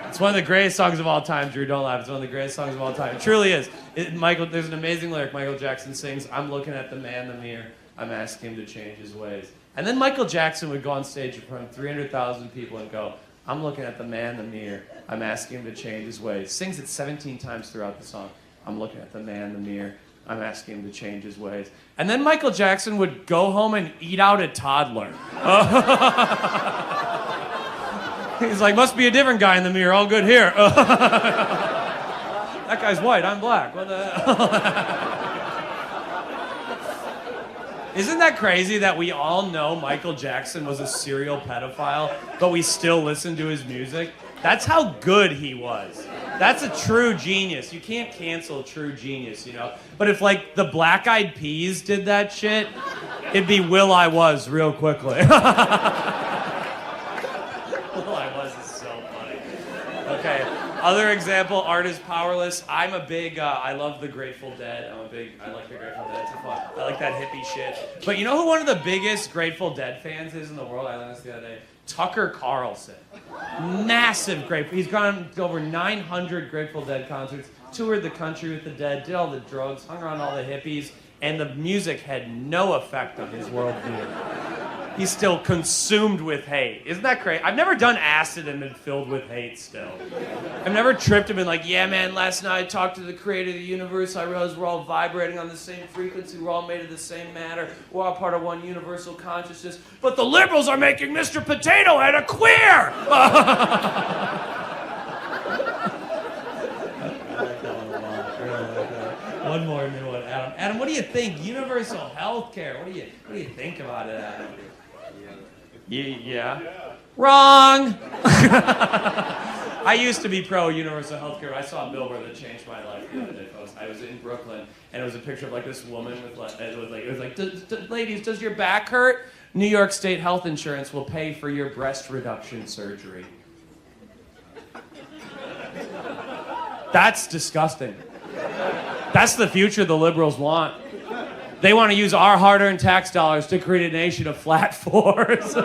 It's one of the greatest songs of all time, Drew. Don't laugh. It's one of the greatest songs of all time. It truly is. There's an amazing lyric. Michael Jackson sings, I'm looking at the man in the mirror. I'm asking him to change his ways. And then Michael Jackson would go on stage in front of 300,000 people and go, I'm looking at the man in the mirror. I'm asking him to change his ways. Sings it 17 times throughout the song. I'm looking at the man in the mirror. I'm asking him to change his ways. And then Michael Jackson would go home and eat out a toddler. He's like, must be a different guy in the mirror. All good here. That guy's white. I'm black. What the hell? Isn't that crazy that we all know Michael Jackson was a serial pedophile, but we still listen to his music? That's how good he was. That's a true genius. You can't cancel a true genius, you know? But if, like, the Black Eyed Peas did that shit, it'd be Will I Was real quickly. Will I Was is so funny. Okay, other example, art is powerless. I'm a big, I love the Grateful Dead. I like the Grateful Dead. It's fun. I like that hippie shit. But you know who one of the biggest Grateful Dead fans is in the world? I learned this the other day. Tucker Carlson. Massive Grateful. He's gone to over 900 Grateful Dead concerts, toured the country with the Dead, did all the drugs, hung around all the hippies, and the music had no effect on his worldview. He's still consumed with hate. Isn't that crazy? I've never done acid and been filled with hate still. I've never tripped and been like, yeah, man, last night I talked to the creator of the universe. I realized we're all vibrating on the same frequency. We're all made of the same matter. We're all part of one universal consciousness. But the liberals are making Mr. Potato Head a queer! One more new one, Adam. Adam, what do you think? Universal health care. What do you think about it, Adam? Yeah. Wrong! I used to be pro universal health care. I saw a billboard that changed my life the other day, folks. I was in Brooklyn, and it was a picture of like this woman with like, it was like, ladies, does your back hurt? New York State health insurance will pay for your breast reduction surgery. That's disgusting. That's the future the liberals want. They want to use our hard-earned tax dollars to create a nation of flat fours.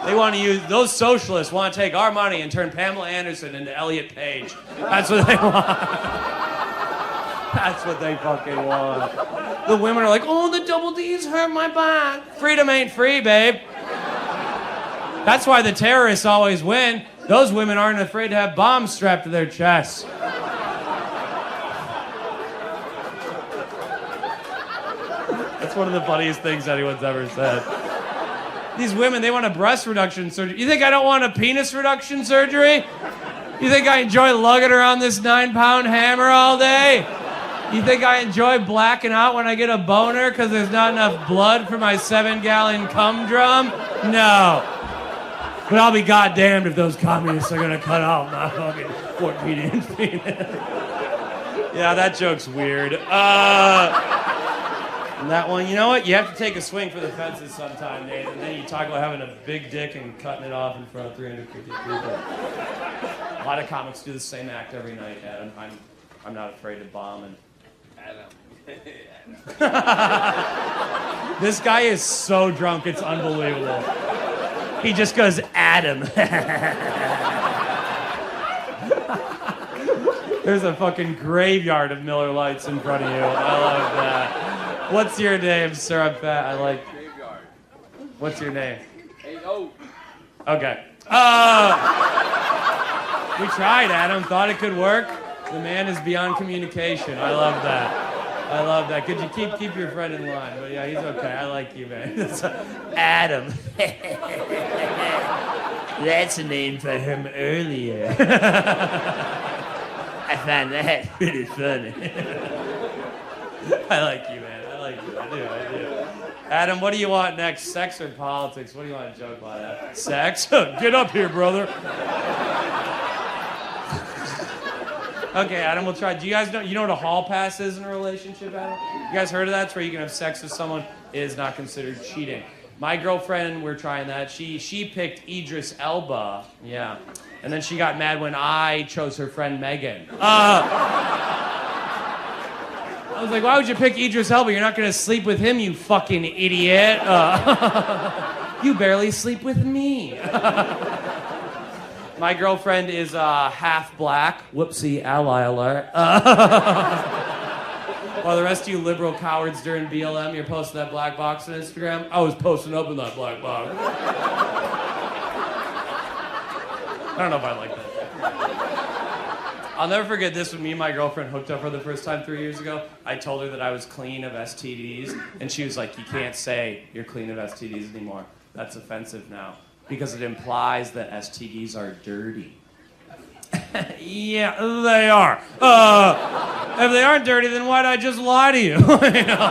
They want to use, those socialists want to take our money and turn Pamela Anderson into Elliot Page. That's what they want. That's what they fucking want. The women are like, oh, the double D's hurt my back. Freedom ain't free, babe. That's why the terrorists always win. Those women aren't afraid to have bombs strapped to their chests. That's one of the funniest things anyone's ever said. These women, they want a breast reduction surgery. You think I don't want a penis reduction surgery? You think I enjoy lugging around this 9-pound hammer all day? You think I enjoy blacking out when I get a boner because there's not enough blood for my 7-gallon cum drum? No. But I'll be goddamned if those communists are gonna cut off my fucking 14-inch penis. Yeah, that joke's weird. And that one, you know what? You have to take a swing for the fences sometime, Nate. And then you talk about having a big dick and cutting it off in front of 350 people. A lot of comics do the same act every night, Adam. I'm not afraid to bomb. And Adam. This guy is so drunk, it's unbelievable. He just goes, Adam. There's a fucking graveyard of Miller Lights in front of you. I love that. What's your name, sir? I'm fat. I like. Graveyard. What's your name? Hey, oh. Okay. We tried, Adam. Thought it could work. The man is beyond communication. I love that. I love that. Could you keep your friend in line? But yeah, he's okay. I like you, man. Adam. That's a name for him earlier. I found that pretty funny. I like you, man. I like you. I do. Adam, what do you want next? Sex or politics? What do you want to joke about that? Sex? Get up here, brother. Okay, Adam, we'll try. Do you guys know, you know what a hall pass is in a relationship, Adam? You guys heard of that? It's where you can have sex with someone. It is not considered cheating. My girlfriend, we're trying that. She picked Idris Elba. Yeah. And then she got mad when I chose her friend Megan. I was like, why would you pick Idris Elba? You're not going to sleep with him, you fucking idiot. You barely sleep with me. My girlfriend is half black. Whoopsie, ally alert. While the rest of you liberal cowards during BLM, you're posting that black box on Instagram. I was posting up in that black box. I don't know if I like that. I'll never forget this when me and my girlfriend hooked up for the first time 3 years ago. I told her that I was clean of STDs, and she was like, you can't say you're clean of STDs anymore. That's offensive now, because it implies that STDs are dirty. Yeah, they are. If they aren't dirty, then why'd I just lie to you? You know?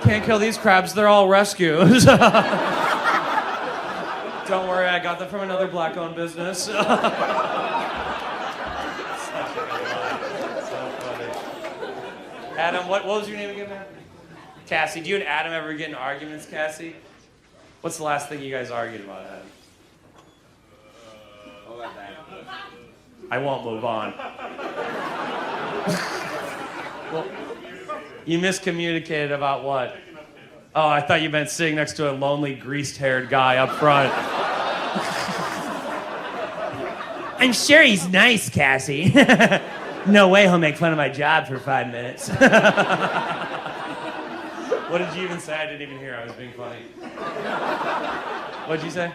Can't kill these crabs, they're all rescues. Don't worry, I got them from another black-owned business. Such a good lie. So funny. Adam, what was your name again, man? Cassie. Do you and Adam ever get in arguments, Cassie? What's the last thing you guys argued about, Adam? I won't move on. Well, you miscommunicated about what? Oh, I thought you meant sitting next to a lonely, greased-haired guy up front. I'm sure he's nice, Cassie. No way he'll make fun of my job for 5 minutes. What did you even say? I didn't even hear. I was being funny. What'd you say?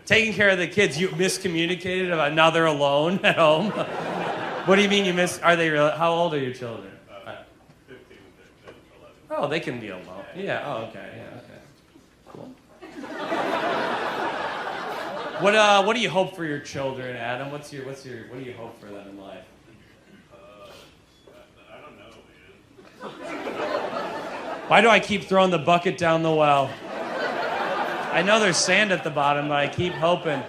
Taking care of the kids. You miscommunicated about now they're alone at home? What do you mean you are they real? How old are your children? 15, 11. Oh, they can be alone. Yeah, oh, okay, yeah, okay. Cool. What do you hope for your children, Adam? What do you hope for them in life? I don't know, man. Why do I keep throwing the bucket down the well? I know there's sand at the bottom, but I keep hoping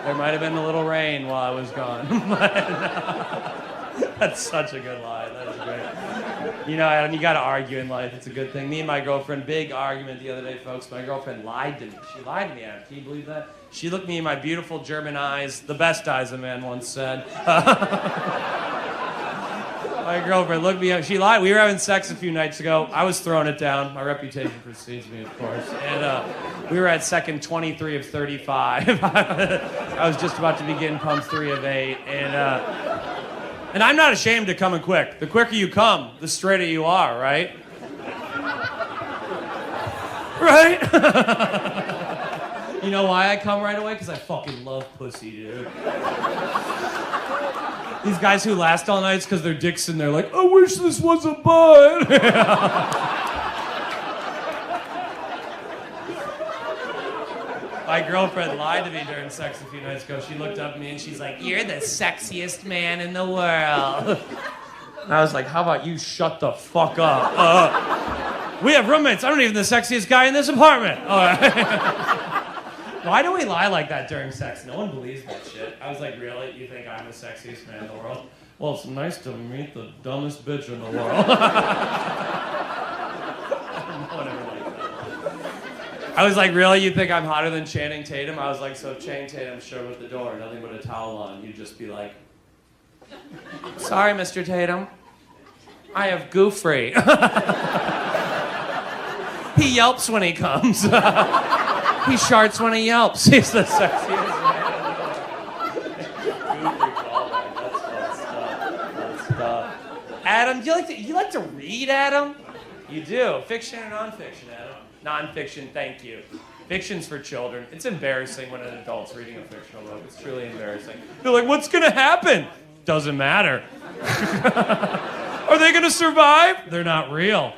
there might have been a little rain while I was gone. That's such a good lie. That is great. You know, Adam, you got to argue in life. It's a good thing. Me and my girlfriend, big argument the other day, folks. My girlfriend lied to me. She lied to me, Adam. Can you believe that? She looked me in my beautiful German eyes, the best eyes, a man once said. My My girlfriend looked me up. She lied. We were having sex a few nights ago. I was throwing it down. My reputation precedes me, of course. And we were at second 23 of 35. I was just about to begin pump 3 of 8. And I'm not ashamed of coming quick. The quicker you come, the straighter you are, right? Right? You know why I come right away? Because I fucking love pussy, dude. These guys who last all night, it's because their dick's in there like, I wish this was a bud. My girlfriend lied to me during sex a few nights ago. She looked up at me and she's like, you're the sexiest man in the world. And I was like, how about you shut the fuck up? We have roommates. I'm not even the sexiest guy in this apartment. All right. Why do we lie like that during sex? No one believes that shit. I was like, really? You think I'm the sexiest man in the world? Well, it's nice to meet the dumbest bitch in the world. No one ever liked that. I was like, really? You think I'm hotter than Channing Tatum? I was like, so if Channing Tatum showed up at the door, nothing but a towel on, you'd just be like, sorry, Mr. Tatum. I have Geoffrey. He yelps when he comes. He sharts when he yelps. He's the sexiest man. Geoffrey callback. That's fun stuff. Adam, you like to read, Adam? You do. Fiction or nonfiction, Adam? Nonfiction, thank you. Fiction's for children. It's embarrassing when an adult's reading a fictional book. It's truly embarrassing. They're like, what's gonna happen? Doesn't matter. Are they gonna survive? They're not real.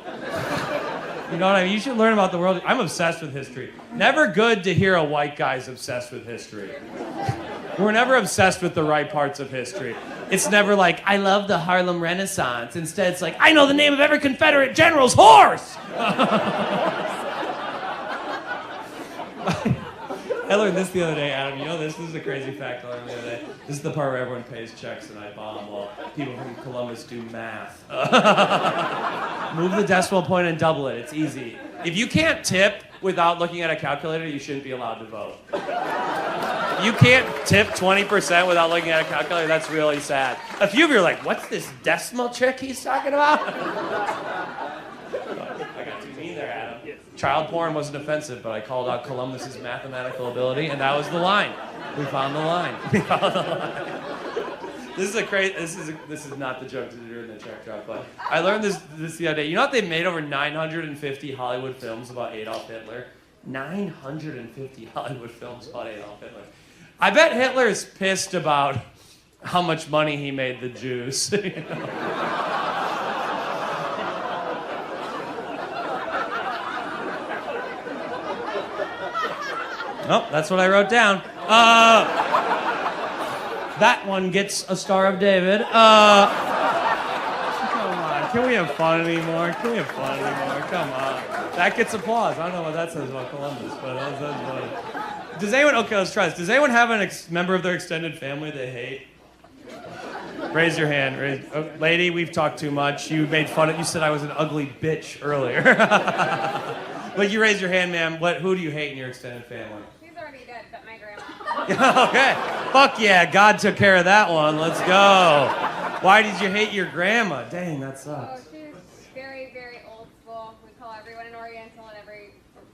You know what I mean? You should learn about the world. I'm obsessed with history. Never good to hear a white guy's obsessed with history. We're never obsessed with the right parts of history. It's never like, I love the Harlem Renaissance. Instead, it's like, I know the name of every Confederate general's horse! I learned this the other day, Adam. You know this? This is a crazy fact I learned the other day. This is the part where everyone pays checks and I bomb while people from Columbus do math. Move the decimal point and double it. It's easy. If you can't tip without looking at a calculator, you shouldn't be allowed to vote. You can't tip 20% without looking at a calculator. That's really sad. A few of you are like, what's this decimal trick he's talking about? I got too mean there, Adam. Child porn wasn't offensive, but I called out Columbus's mathematical ability, and that was the line. We found the line. We found the line. This is not the joke to do in the check drop, but I learned this the other day. You know what? They made over 950 Hollywood films about Adolf Hitler. 950 Hollywood films about Adolf Hitler. I bet Hitler is pissed about how much money he made the Jews. You know? Oh, that's what I wrote down. That one gets a Star of David. Come on, can we have fun anymore? Come on. That gets applause. I don't know what that says about Columbus, but that's funny. Does anyone, okay, let's try this. Does anyone have a member of their extended family they hate? Raise your hand. Lady, we've talked too much. You made fun of, you said I was an ugly bitch earlier. But you raise your hand, ma'am. Who do you hate in your extended family? She's already dead, but my grandma. Okay. Fuck yeah, God took care of that one. Let's go. Why did you hate your grandma? Dang, that sucks. Oh, she's very, very old school. We call everyone an Oriental and every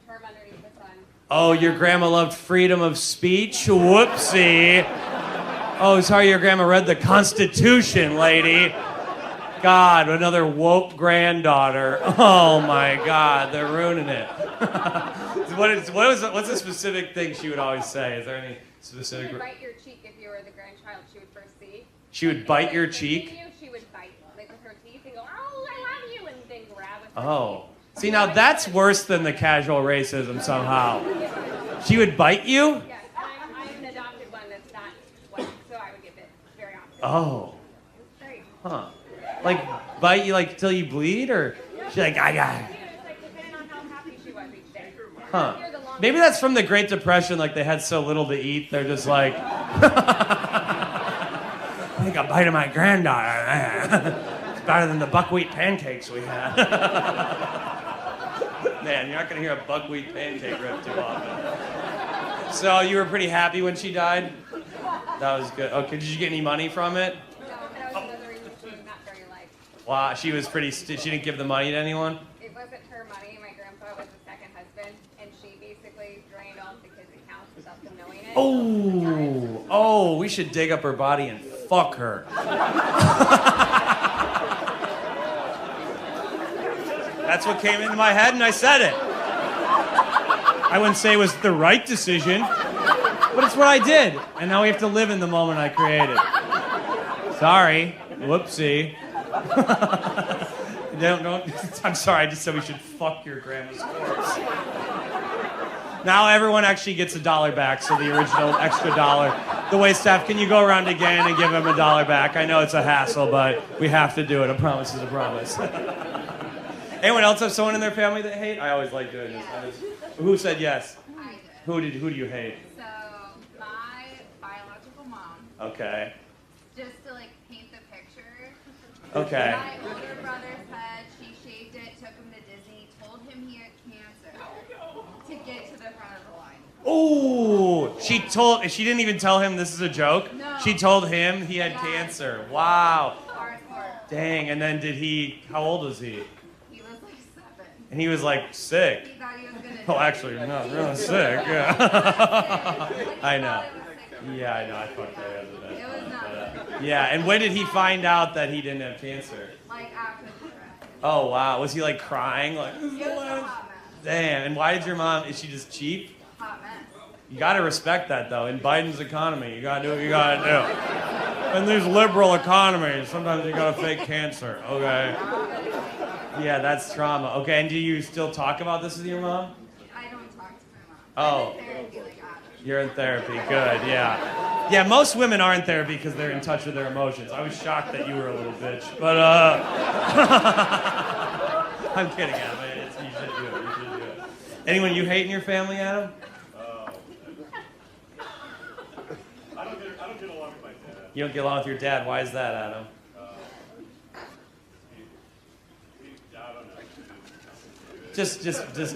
term underneath the sun. Oh, your grandma loved freedom of speech? Whoopsie. Oh, sorry, your grandma read the Constitution, lady. God, another woke granddaughter. Oh my God, they're ruining it. What's a specific thing she would always say? Is there any specific? She would bite your cheek if you were the grandchild she would first see. She would bite your If cheek? she would bite, like with her teeth, and go, oh, I love you, and then grab with her Oh. teeth. See, now that's worse than the casual racism somehow. She would bite you? Yes, I'm an adopted one that's not white, so I would get bit very often. Oh. It's great. Huh. Like, bite you like till you bleed, or she's like, I got it. It's like depending on how happy she was each day. Huh. You're the longest Maybe that's from the Great Depression, like they had so little to eat, they're just like, I think a bite of my granddaughter. It's better than the buckwheat pancakes we had. Man, you're not going to hear a buckwheat pancake rip too often. So you were pretty happy when she died? That was good. Okay, did you get any money from it? No, that was another reason she was not very liked. Wow, she was pretty. She didn't give the money to anyone. It wasn't her money. My grandpa was the second husband, and she basically drained off the kids' accounts without them knowing it. Oh, we should dig up her body and fuck her. That's what came into my head, and I said it. I wouldn't say it was the right decision, but it's what I did. And now we have to live in the moment I created. Sorry. Whoopsie. Don't. I'm sorry, I just said we should fuck your grandma's corpse. Now everyone actually gets $1 back, so the original extra $1. The wait staff, can you go around again and give him $1 back? I know it's a hassle, but we have to do it. A promise is a promise. Anyone else have someone in their family that hate? I always like doing this. Who said yes? I did. Who do you hate? So my biological mom, Okay. just to like paint the picture. Okay. My older brother's head, she shaved it, took him to Disney, told him he had cancer to get to the front of the line. Ooh, she didn't even tell him this is a joke? No. She told him he had Yeah. cancer. Wow. Hardcore. Dang, and then how old was he? He was like 7. And he was like sick. He thought he was gonna Oh, die. actually, not really sick. Yeah. I know. Yeah, I know. I fucked that up a bit. It was not good. Yeah, and when did he find out that he didn't have cancer? Like after the draft. Oh, wow. Was he like crying? Like, this is It the was a last? hot mess. Damn. And why did your mom, is she just cheap? Hot mess. You gotta respect that though. In Biden's economy, you gotta do what you gotta do. In these liberal economies, sometimes you gotta fake cancer, okay? Yeah, that's trauma. Okay, and do you still talk about this with your mom? I don't talk to my mom. Oh. I'm in therapy like Adam. You're in therapy, good, yeah. Yeah, most women are in therapy because they're in touch with their emotions. I was shocked that you were a little bitch, but I'm kidding, Adam. You should do it. Anyone you hate in your family, Adam? I don't get along with my dad. You don't get along with your dad. Why is that, Adam? I don't know. Just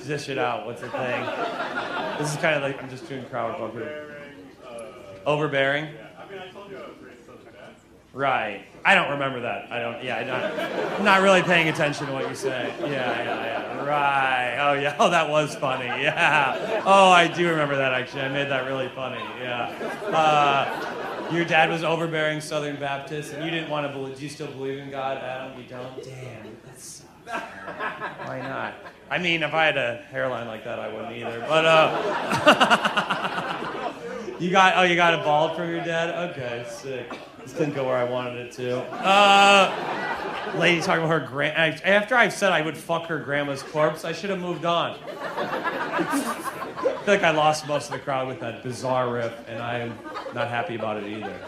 dish it out. What's the thing? This is kind of like I'm just doing crowd work here. Overbearing? Yeah, I mean, I told you I was raised so bad. Right. I don't remember that. I'm not really paying attention to what you say. Yeah. Right. Oh, yeah. Oh, that was funny. Yeah. Oh, I do remember that, actually. I made that really funny. Yeah. Your dad was overbearing Southern Baptist, and you didn't want to believe. Do you still believe in God, Adam? You don't? Damn. That sucks. Why not? I mean, if I had a hairline like that, I wouldn't either. But, you got it bald from your dad? Okay, sick. This didn't go where I wanted it to. Lady talking about her after I've said I would fuck her grandma's corpse, I should have moved on. I feel like I lost most of the crowd with that bizarre riff, and I'm not happy about it either.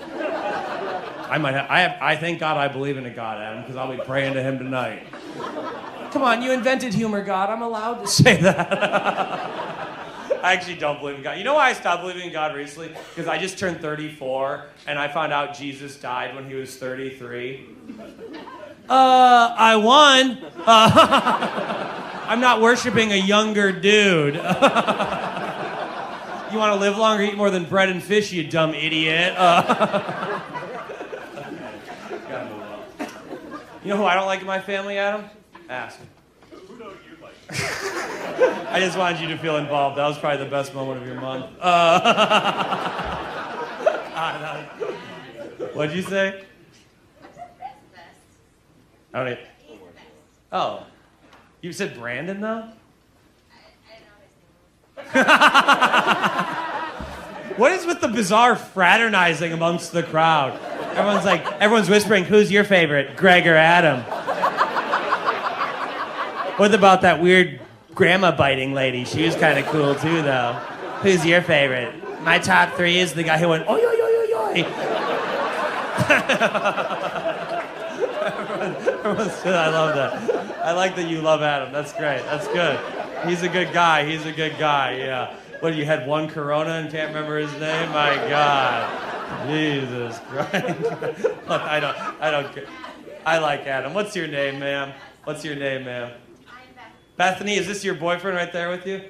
I thank God I believe in a God, Adam, because I'll be praying to him tonight. Come on, you invented humor, God. I'm allowed to say that. I actually don't believe in God. You know why I stopped believing in God recently? Because I just turned 34, and I found out Jesus died when he was 33. I won. I'm not worshiping a younger dude. You want to live longer, eat more than bread and fish, you dumb idiot. Gotta move on. You know who I don't like in my family, Adam? Ask. Who don't you like? I just wanted you to feel involved. That was probably the best moment of your month. What'd you say? I don't even... Oh. You said Brandon, though? What is with the bizarre fraternizing amongst the crowd? Everyone's whispering, who's your favorite, Greg or Adam? What about that weird grandma biting lady? She was kind of cool too, though. Who's your favorite? My top 3 is the guy who went, oi, oi, oi, oi, oi. I love that. I like that you love Adam. That's great. That's good. He's a good guy. Yeah. What, you had one Corona and can't remember his name? My God. Jesus Christ. Look, I don't care. I like Adam. What's your name, ma'am? I'm Bethany, is this your boyfriend right there with you?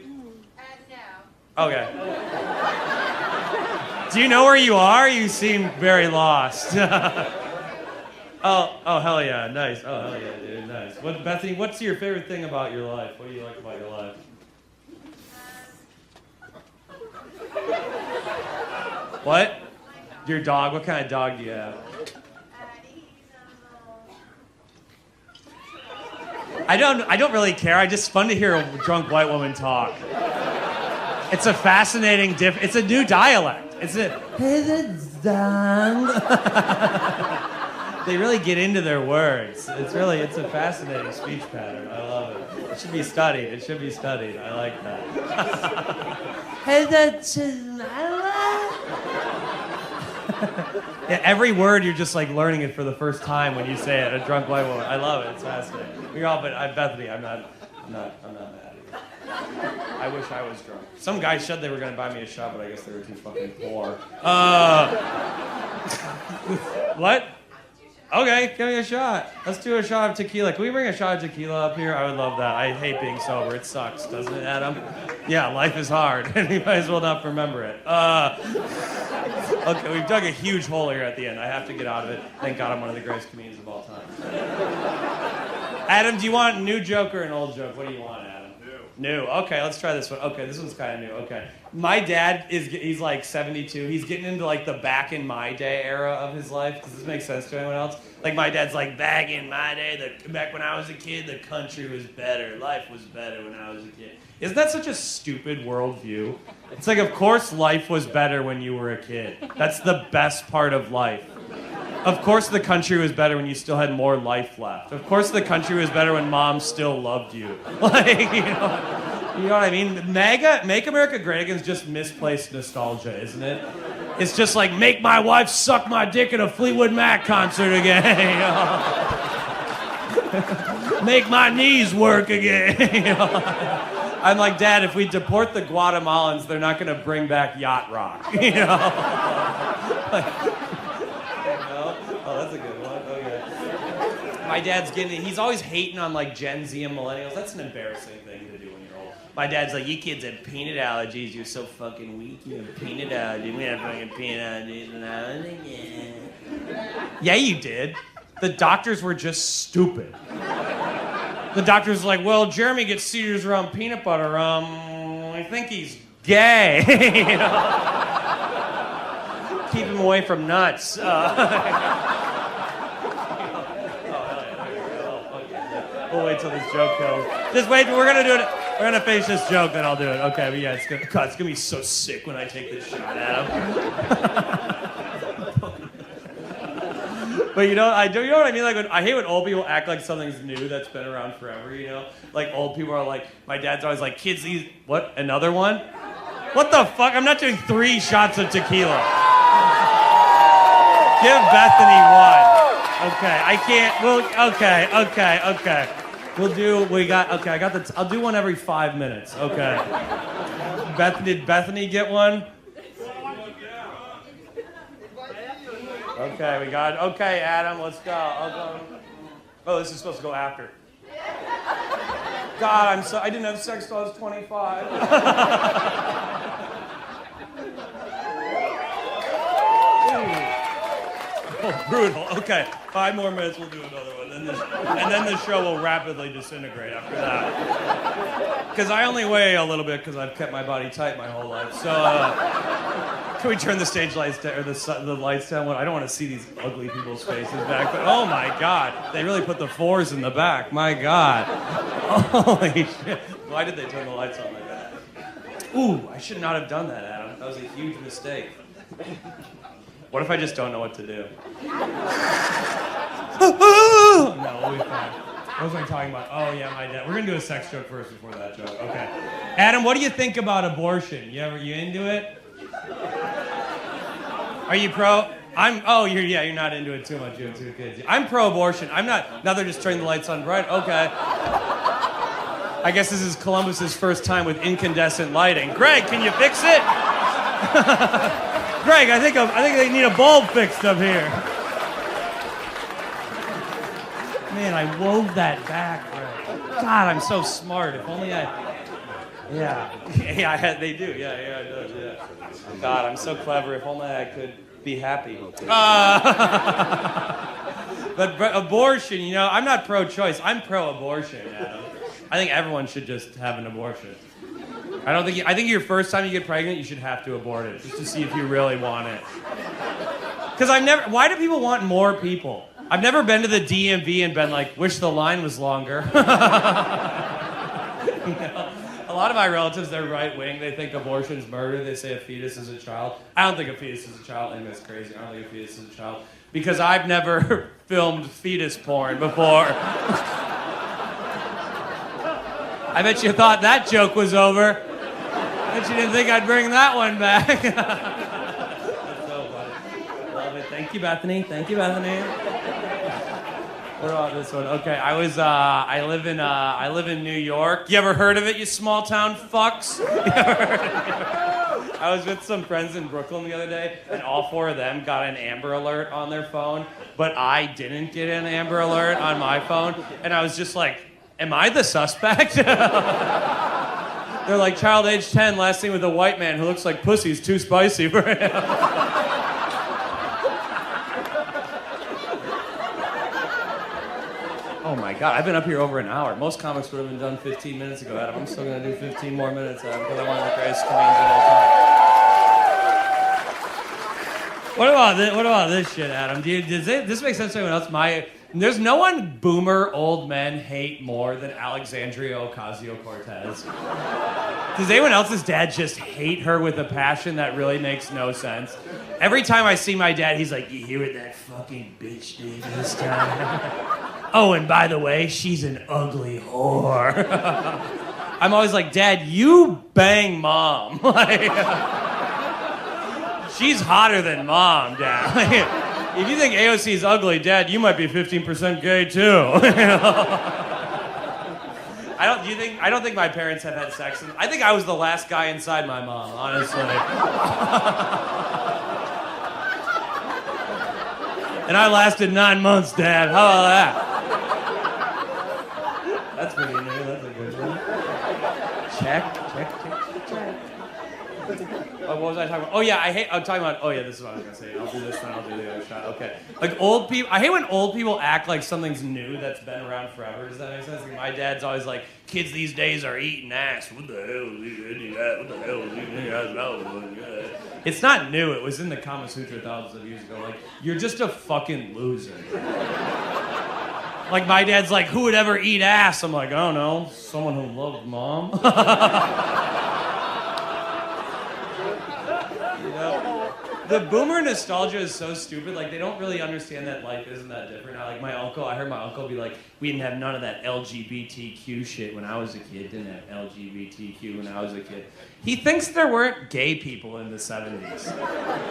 no. Okay. Do you know where you are? You seem very lost. Oh, hell yeah, nice. Oh, hell yeah, dude, nice. Bethany, what's your favorite thing about your life? What do you like about your life? What? Your dog? What kind of dog do you have? I don't really care. It's fun to hear a drunk white woman talk. It's a fascinating it's a new dialect. It's a They really get into their words. It's a fascinating speech pattern. I love it. It should be studied. I like that. Yeah, every word you're just like learning it for the first time when you say it. A drunk white woman. I love it. It's fascinating. Bethany, I'm not mad at you. I wish I was drunk. Some guys said they were going to buy me a shot, but I guess they were too fucking poor. What? Okay, give me a shot. Let's do a shot of tequila. Can we bring a shot of tequila up here? I would love that. I hate being sober. It sucks, doesn't it, Adam? Yeah, life is hard, and we might as well not remember it. Okay, we've dug a huge hole here at the end. I have to get out of it. Thank God I'm one of the greatest comedians of all time. Adam, do you want a new joke or an old joke? What do you want, Adam? New. Okay, let's try this one. Okay, this one's kind of new. Okay. My dad he's like 72. He's getting into like the back in my day era of his life. Does this make sense to anyone else? Like my dad's like, back in my day, back when I was a kid, the country was better. Life was better when I was a kid. Isn't that such a stupid worldview? It's like, of course life was better when you were a kid. That's the best part of life. Of course the country was better when you still had more life left. Of course the country was better when mom still loved you. Like, you know what I mean? Make America Great Again is just misplaced nostalgia, isn't it? It's just like, make my wife suck my dick at a Fleetwood Mac concert again. You know? Make my knees work again. You know? I'm like, Dad, if we deport the Guatemalans, they're not going to bring back yacht rock. You know? Oh, that's a good one. Okay. My dad's he's always hating on like Gen Z and millennials. That's an embarrassing thing to do when you're old. My dad's like, you kids have peanut allergies. You're so fucking weak. You have peanut allergies. We have fucking peanut allergies. Yeah, you did. The doctors were just stupid. The doctor's like, well, Jeremy gets seizures around peanut butter. I think he's gay. You know? Keep him away from nuts. We'll wait till this joke kills. Just wait, we're gonna do it. We're gonna finish this joke, then I'll do it. Okay, but yeah, it's gonna be so sick when I take this shot at him. But you know what I mean? Like, I hate when old people act like something's new that's been around forever, you know? Like, old people are like, my dad's always like, kids, what, another one? What the fuck? I'm not doing 3 shots of tequila. Give Bethany one. Okay, I can't, okay. I'll do one every 5 minutes, okay. Did Bethany get one? Okay, okay, Adam, let's go. I'll go. Oh, this is supposed to go after. God, I didn't have sex till I was 25. Oh, brutal. Okay, 5 more minutes, we'll do another one. And then the show will rapidly disintegrate after that. Because I only weigh a little bit because I've kept my body tight my whole life. So, can we turn the stage lights down, or the lights down? I don't want to see these ugly people's faces back, but oh my God, they really put the 4s in the back. My God. Holy shit. Why did they turn the lights on like that? Ooh, I should not have done that, Adam. That was a huge mistake. What if I just don't know what to do? No, we'll be fine. What was I talking about? Oh, yeah, my dad. We're going to do a sex joke first before that joke. Okay. Adam, what do you think about abortion? You into it? Are you pro? You're not into it too much. You have 2 kids. I'm pro-abortion. I'm not. Now they're just turning the lights on bright. Okay. I guess this is Columbus's first time with incandescent lighting. Greg, can you fix it? Greg, I think they need a bulb fixed up here. Man, I wove that back, Greg. God, I'm so smart. If only I... Yeah, they do. Yeah, it does, yeah. God, I'm so clever. If only I could be happy. But abortion, you know, I'm not pro-choice. I'm pro-abortion, Adam. I think everyone should just have an abortion. I think your first time you get pregnant, you should have to abort it just to see if you really want it. Because why do people want more people? I've never been to the DMV and been like, wish the line was longer. You know? A lot of my relatives, they're right-wing. They think abortion's murder. They say a fetus is a child. I don't think a fetus is a child. I think that's crazy. I don't think a fetus is a child. Because I've never filmed fetus porn before. I bet you thought that joke was over. I bet you didn't think I'd bring that one back. That's so funny. Love it. Thank you, Bethany. Thank you, Bethany. What about this one? Okay, I live in New York. You ever heard of it, you small town fucks? I was with some friends in Brooklyn the other day, and all four of them got an Amber Alert on their phone, but I didn't get an Amber Alert on my phone, and I was just like, am I the suspect? They're like, child age 10, last seen with a white man who looks like pussy's too spicy for him. Oh my God, I've been up here over an hour. Most comics would have been done 15 minutes ago, Adam. I'm still gonna do 15 more minutes, Adam, because I'm one of the greatest comedians of all time. What about this shit, Adam? Does this make sense to anyone else? There's no one boomer old men hate more than Alexandria Ocasio-Cortez. Does anyone else's dad just hate her with a passion that really makes no sense? Every time I see my dad, he's like, you hear what that fucking bitch did this time? Oh, and by the way, she's an ugly whore. I'm always like, Dad, you bang Mom. She's hotter than Mom, Dad. If you think AOC is ugly, Dad, you might be 15% gay too. I don't think my parents have had sex. I think I was the last guy inside my mom, honestly. And I lasted 9 months, Dad. How about that? That's pretty new. That's a good one. Check. Oh, what was I talking about? Oh yeah, I'm talking about. Oh yeah, this is what I was gonna say. I'll do this, then I'll do the other shot. Okay. Like old people. I hate when old people act like something's new that's been around forever. Does that make sense? Like my dad's always like, kids these days are eating ass. What the hell is eating that? What the hell is eating ass? It's not new. It was in the Kama Sutra thousands of years ago. Like you're just a fucking loser. Like my dad's like, who would ever eat ass? I'm like, I don't know, someone who loved Mom. You know? The boomer nostalgia is so stupid. Like they don't really understand that life isn't that different. Like I heard my uncle be like, we didn't have none of that LGBTQ shit when I was a kid. Didn't have LGBTQ when I was a kid. He thinks there weren't gay people in the 70s.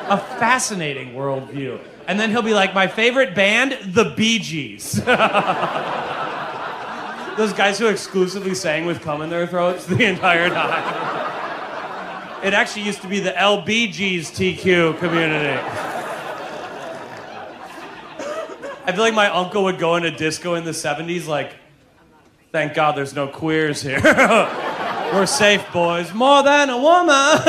A fascinating worldview. And then he'll be like, my favorite band, the Bee Gees. Those guys who exclusively sang with cum in their throats the entire time. It actually used to be the LBGTQ community. I feel like my uncle would go in a disco in the 70s like, thank God there's no queers here. We're safe, boys. More than a woman.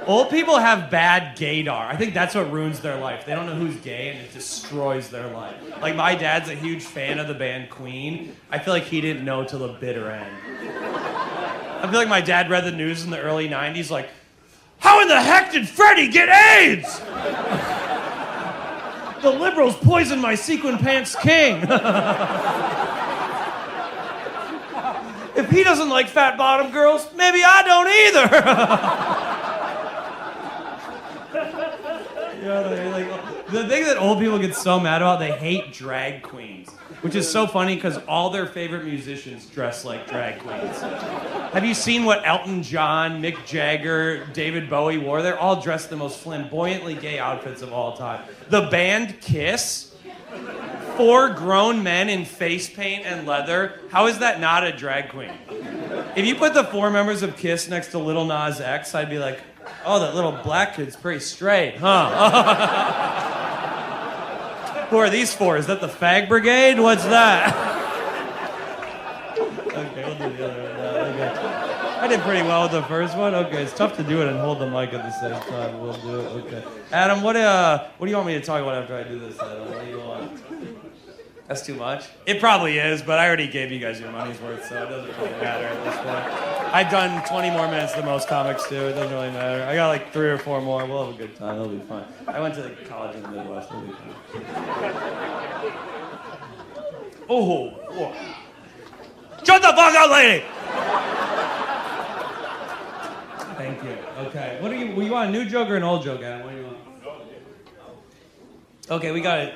Old people have bad gaydar. I think that's what ruins their life. They don't know who's gay, and it destroys their life. Like, my dad's a huge fan of the band Queen. I feel like he didn't know till the bitter end. I feel like my dad read the news in the early 90s like, how in the heck did Freddie get AIDS? The liberals poisoned my sequin pants king. If he doesn't like fat bottom girls, maybe I don't either. You know, like, the thing that old people get so mad about, they hate drag queens, which is so funny because all their favorite musicians dress like drag queens. Have you seen what Elton John, Mick Jagger, David Bowie wore? They're all dressed the most flamboyantly gay outfits of all time. The band Kiss, 4 grown men in face paint and leather. How is that not a drag queen? If you put the 4 members of Kiss next to Lil Nas X, I'd be like, oh, that little black kid's pretty straight, huh? Who are these 4? Is that the fag brigade? What's that? Okay, we'll do the other one. Okay. I did pretty well with the first one. Okay, it's tough to do it and hold the mic at the same time. We'll do it. Okay. Adam, what do you want me to talk about after I do this, Adam? What do you want? That's too much? It probably is, but I already gave you guys your money's worth, so it doesn't really matter at this point. I've done 20 more minutes than most comics do. It doesn't really matter. I got like 3 or 4 more. We'll have a good time. It'll be fine. I went to college in the Midwest. It'll be fine. Oh. Shut the fuck up, lady! Thank you. Okay. What do you want, a new joke or an old joke, Adam? What do you want? Okay, we got it.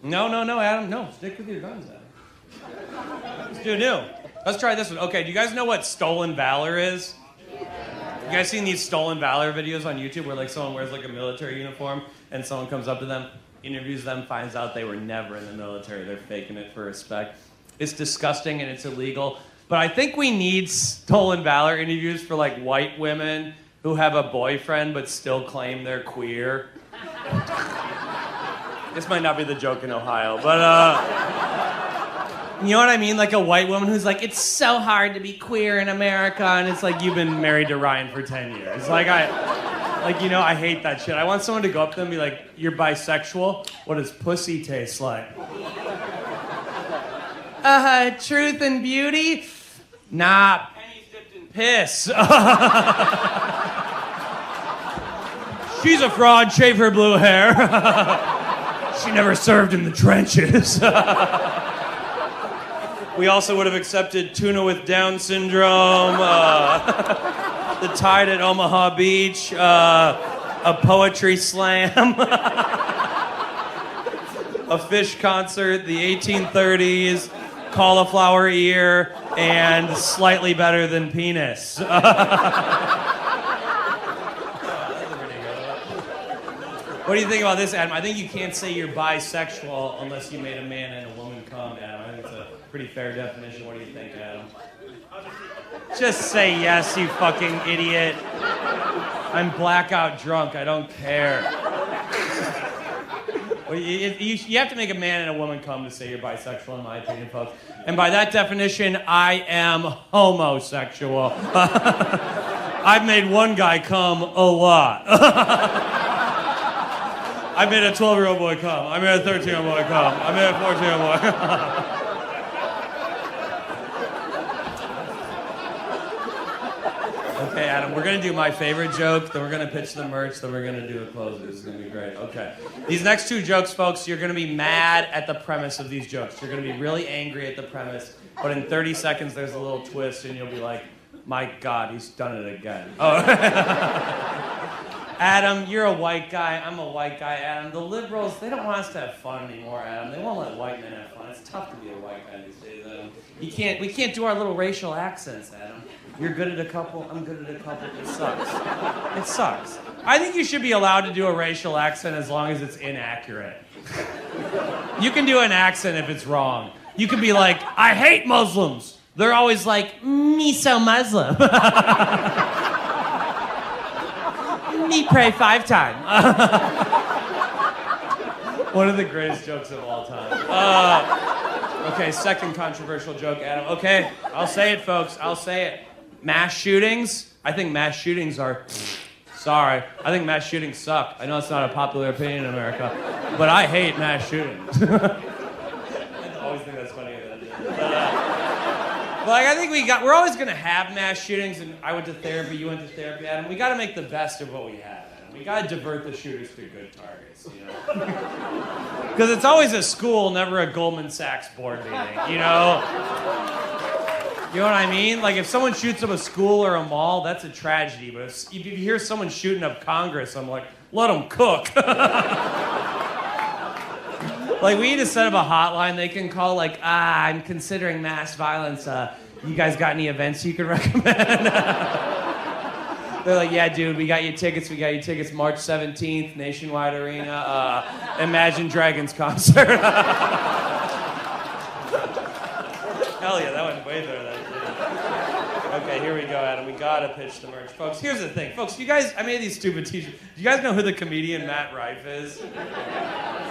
No, Adam. No, stick with your guns, Adam. Let's do new. Let's try this one. Okay, do you guys know what stolen valor is? You guys seen these stolen valor videos on YouTube where like someone wears like a military uniform and someone comes up to them, interviews them, finds out they were never in the military. They're faking it for respect. It's disgusting and it's illegal. But I think we need stolen valor interviews for like white women who have a boyfriend but still claim they're queer. This might not be the joke in Ohio, but you know what I mean? Like a white woman who's like, it's so hard to be queer in America, and it's like you've been married to Ryan for 10 years. I hate that shit. I want someone to go up to them and be like, you're bisexual? What does pussy taste like? Truth and beauty? Nah, pennies dipped in piss. She's a fraud, shave her blue hair. She never served in the trenches. We also would have accepted tuna with Down syndrome, the tide at Omaha Beach, a poetry slam, a fish concert, the 1830s, cauliflower ear, and slightly better than penis. What do you think about this, Adam? I think you can't say you're bisexual unless you made a man and a woman come, Adam. I think it's a pretty fair definition. What do you think, Adam? Just say yes, you fucking idiot. I'm blackout drunk. I don't care. Well, you have to make a man and a woman come to say you're bisexual, in my opinion, folks. And by that definition, I am homosexual. I've made one guy come a lot. I made a 12-year-old boy come. I made a 13-year-old boy come. I made a 14-year-old boy come. Okay, Adam, we're going to do my favorite joke, then we're going to pitch the merch, then we're going to do a closer. This is going to be great. Okay. These next 2 jokes, folks, you're going to be mad at the premise of these jokes. You're going to be really angry at the premise, but in 30 seconds, there's a little twist, and you'll be like, my God, he's done it again. Oh. Adam, you're a white guy. I'm a white guy, Adam. The liberals, they don't want us to have fun anymore, Adam. They won't let white men have fun. It's tough to be a white guy these days, Adam. We can't do our little racial accents, Adam. You're good at a couple, I'm good at a couple. It sucks. It sucks. I think you should be allowed to do a racial accent as long as it's inaccurate. You can do an accent if it's wrong. You can be like, I hate Muslims. They're always like, me so Muslim. Me pray 5 times. One of the greatest jokes of all time. Okay, second controversial joke, Adam. Okay, I'll say it, folks. I'll say it. Mass shootings. I think mass shootings are... Sorry. I think mass shootings suck. I know it's not a popular opinion in America, but I hate mass shootings. I always think that's funny. Like, I think we're always going to have mass shootings, and I went to therapy, you went to therapy, Adam. We got to make the best of what we have, Adam. We got to divert the shooters to good targets, you know? Because it's always a school, never a Goldman Sachs board meeting, you know? You know what I mean? Like, if someone shoots up a school or a mall, that's a tragedy. But if you hear someone shooting up Congress, I'm like, let them cook. Like, we need to set up a hotline they can call, like, I'm considering mass violence. You guys got any events you could recommend? They're like, yeah, dude, we got you tickets. We got you tickets March 17th, Nationwide Arena, Imagine Dragons concert. Hell yeah, that went way better than that. Okay, here we go, Adam. We gotta pitch the merch. Folks, here's the thing. Folks, I made these stupid t-shirts. Do you guys know who the comedian Matt Rife is?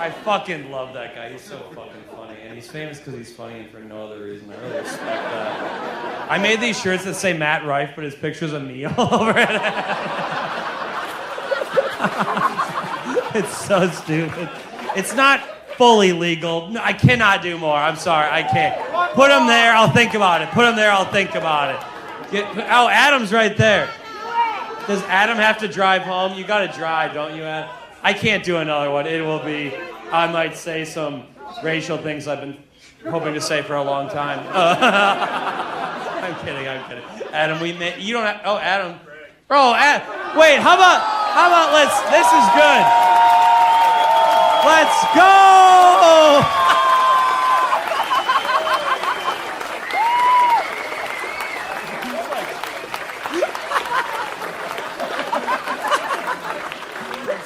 I fucking love that guy. He's so fucking funny. And he's famous because he's funny and for no other reason. I really respect that. I made these shirts that say Matt Rife, but his picture's of me all over it. It's so stupid. It's not fully legal. No, I cannot do more. I'm sorry. I can't. Put him there. I'll think about it. Put him there. I'll think about it. Oh, Adam's right there. Does Adam have to drive home? You gotta drive, don't you, Adam? I can't do another one. It will be, I might say some racial things I've been hoping to say for a long time. I'm kidding. Adam, you don't have, oh, Adam. Bro, wait, how about this is good. Let's go!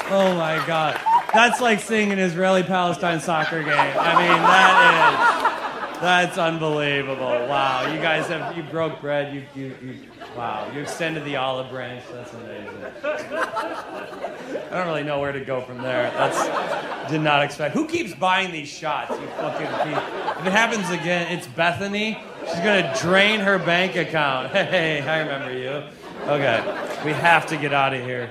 Oh my God. That's like seeing an Israeli-Palestine soccer game. I mean, that's unbelievable. Wow, you guys you broke bread. Wow, you extended the olive branch. That's amazing. I don't really know where to go from there. Did not expect. Who keeps buying these shots? You fucking keep. If it happens again, it's Bethany. She's gonna drain her bank account. Hey, I remember you. Okay, we have to get out of here.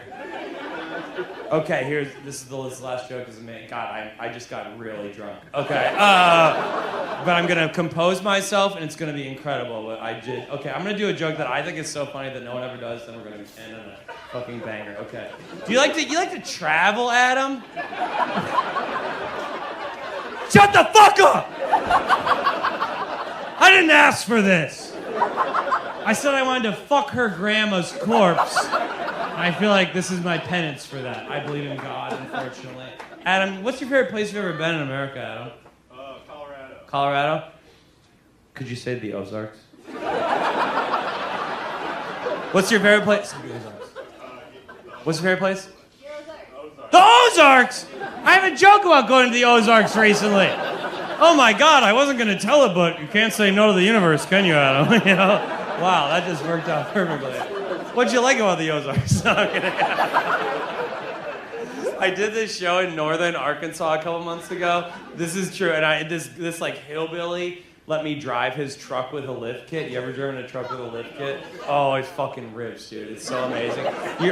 Okay, this is the last joke. God, I just got really drunk. Okay, but I'm gonna compose myself, and it's gonna be incredible what I did. Okay, I'm gonna do a joke that I think is so funny that no one ever does. Then we're gonna end on a fucking banger. Okay. Do you like to travel, Adam? Shut the fuck up! I didn't ask for this. I said I wanted to fuck her grandma's corpse. I feel like this is my penance for that. I believe in God, unfortunately. Adam, what's your favorite place you've ever been in America, Adam? Colorado. Colorado? Could you say the Ozarks? What's your favorite place? What's your favorite place? The Ozarks! I have a joke about going to the Ozarks recently. Oh my God, I wasn't going to tell it, but you can't say no to the universe, can you, Adam? You know? Wow, that just worked out perfectly. What'd you like about the Ozarks? No, I'm kidding. I did this show in northern Arkansas a couple months ago. This is true, and this like hillbilly let me drive his truck with a lift kit. You ever driven a truck with a lift kit? Oh, it's fucking rips, dude. It's so amazing.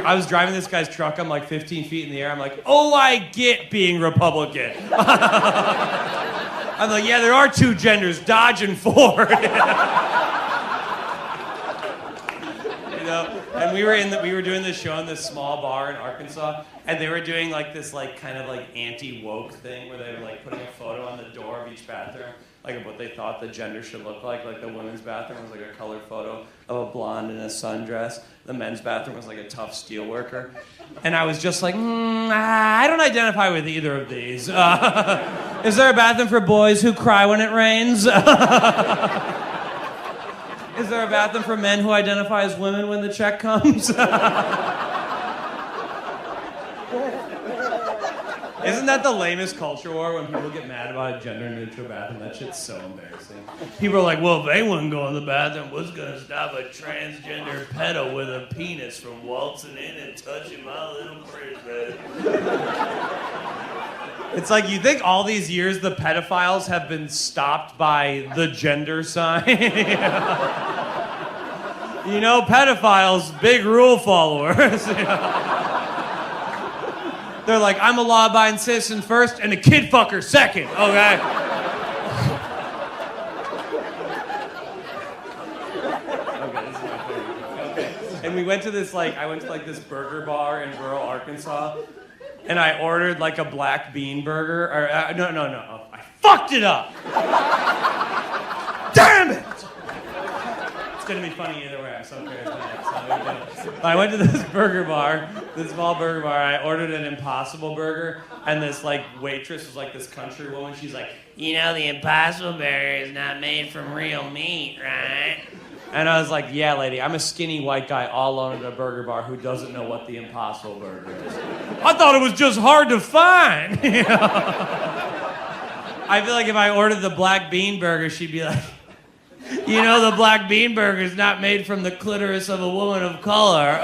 I was driving this guy's truck. I'm like 15 feet in the air. I'm like, oh, I get being Republican. I'm like, yeah, there are two genders, Dodge and Ford. You know, and we were doing this show in this small bar in Arkansas, and they were doing like this like kind of like anti-woke thing where they were like putting a photo on the door of each bathroom, like of what they thought the gender should look like. Like the women's bathroom was like a colored photo of a blonde in a sundress. The men's bathroom was like a tough steel worker. And I was just like, I don't identify with either of these. Is there a bathroom for boys who cry when it rains? Is there a bathroom for men who identify as women when the check comes? Isn't that the lamest culture war when people get mad about a gender-neutral bathroom? That shit's so embarrassing. People are like, well, if they wouldn't go in the bathroom, what's gonna stop a transgender pedo with a penis from waltzing in and touching my little prison? It's like, you think all these years the pedophiles have been stopped by the gender sign? You know, pedophiles, big rule followers. You know? They're like, I'm a law-abiding citizen first and a kid fucker second, okay? Okay, this is my favorite. Okay. And I went to this burger bar in rural Arkansas, and I ordered like a black bean burger, or, no, I fucked it up! Damn it! It's gonna be funny either way, I'm so charismatic. I went to this burger bar, this small burger bar. I ordered an Impossible Burger, and this like waitress was like this country woman. She's like, you know, the Impossible Burger is not made from real meat, right? And I was like, yeah, lady, I'm a skinny white guy all alone at a burger bar who doesn't know what the Impossible Burger is. I thought it was just hard to find. You know? I feel like if I ordered the black bean burger, she'd be like, you know, the black bean burger is not made from the clitoris of a woman of color.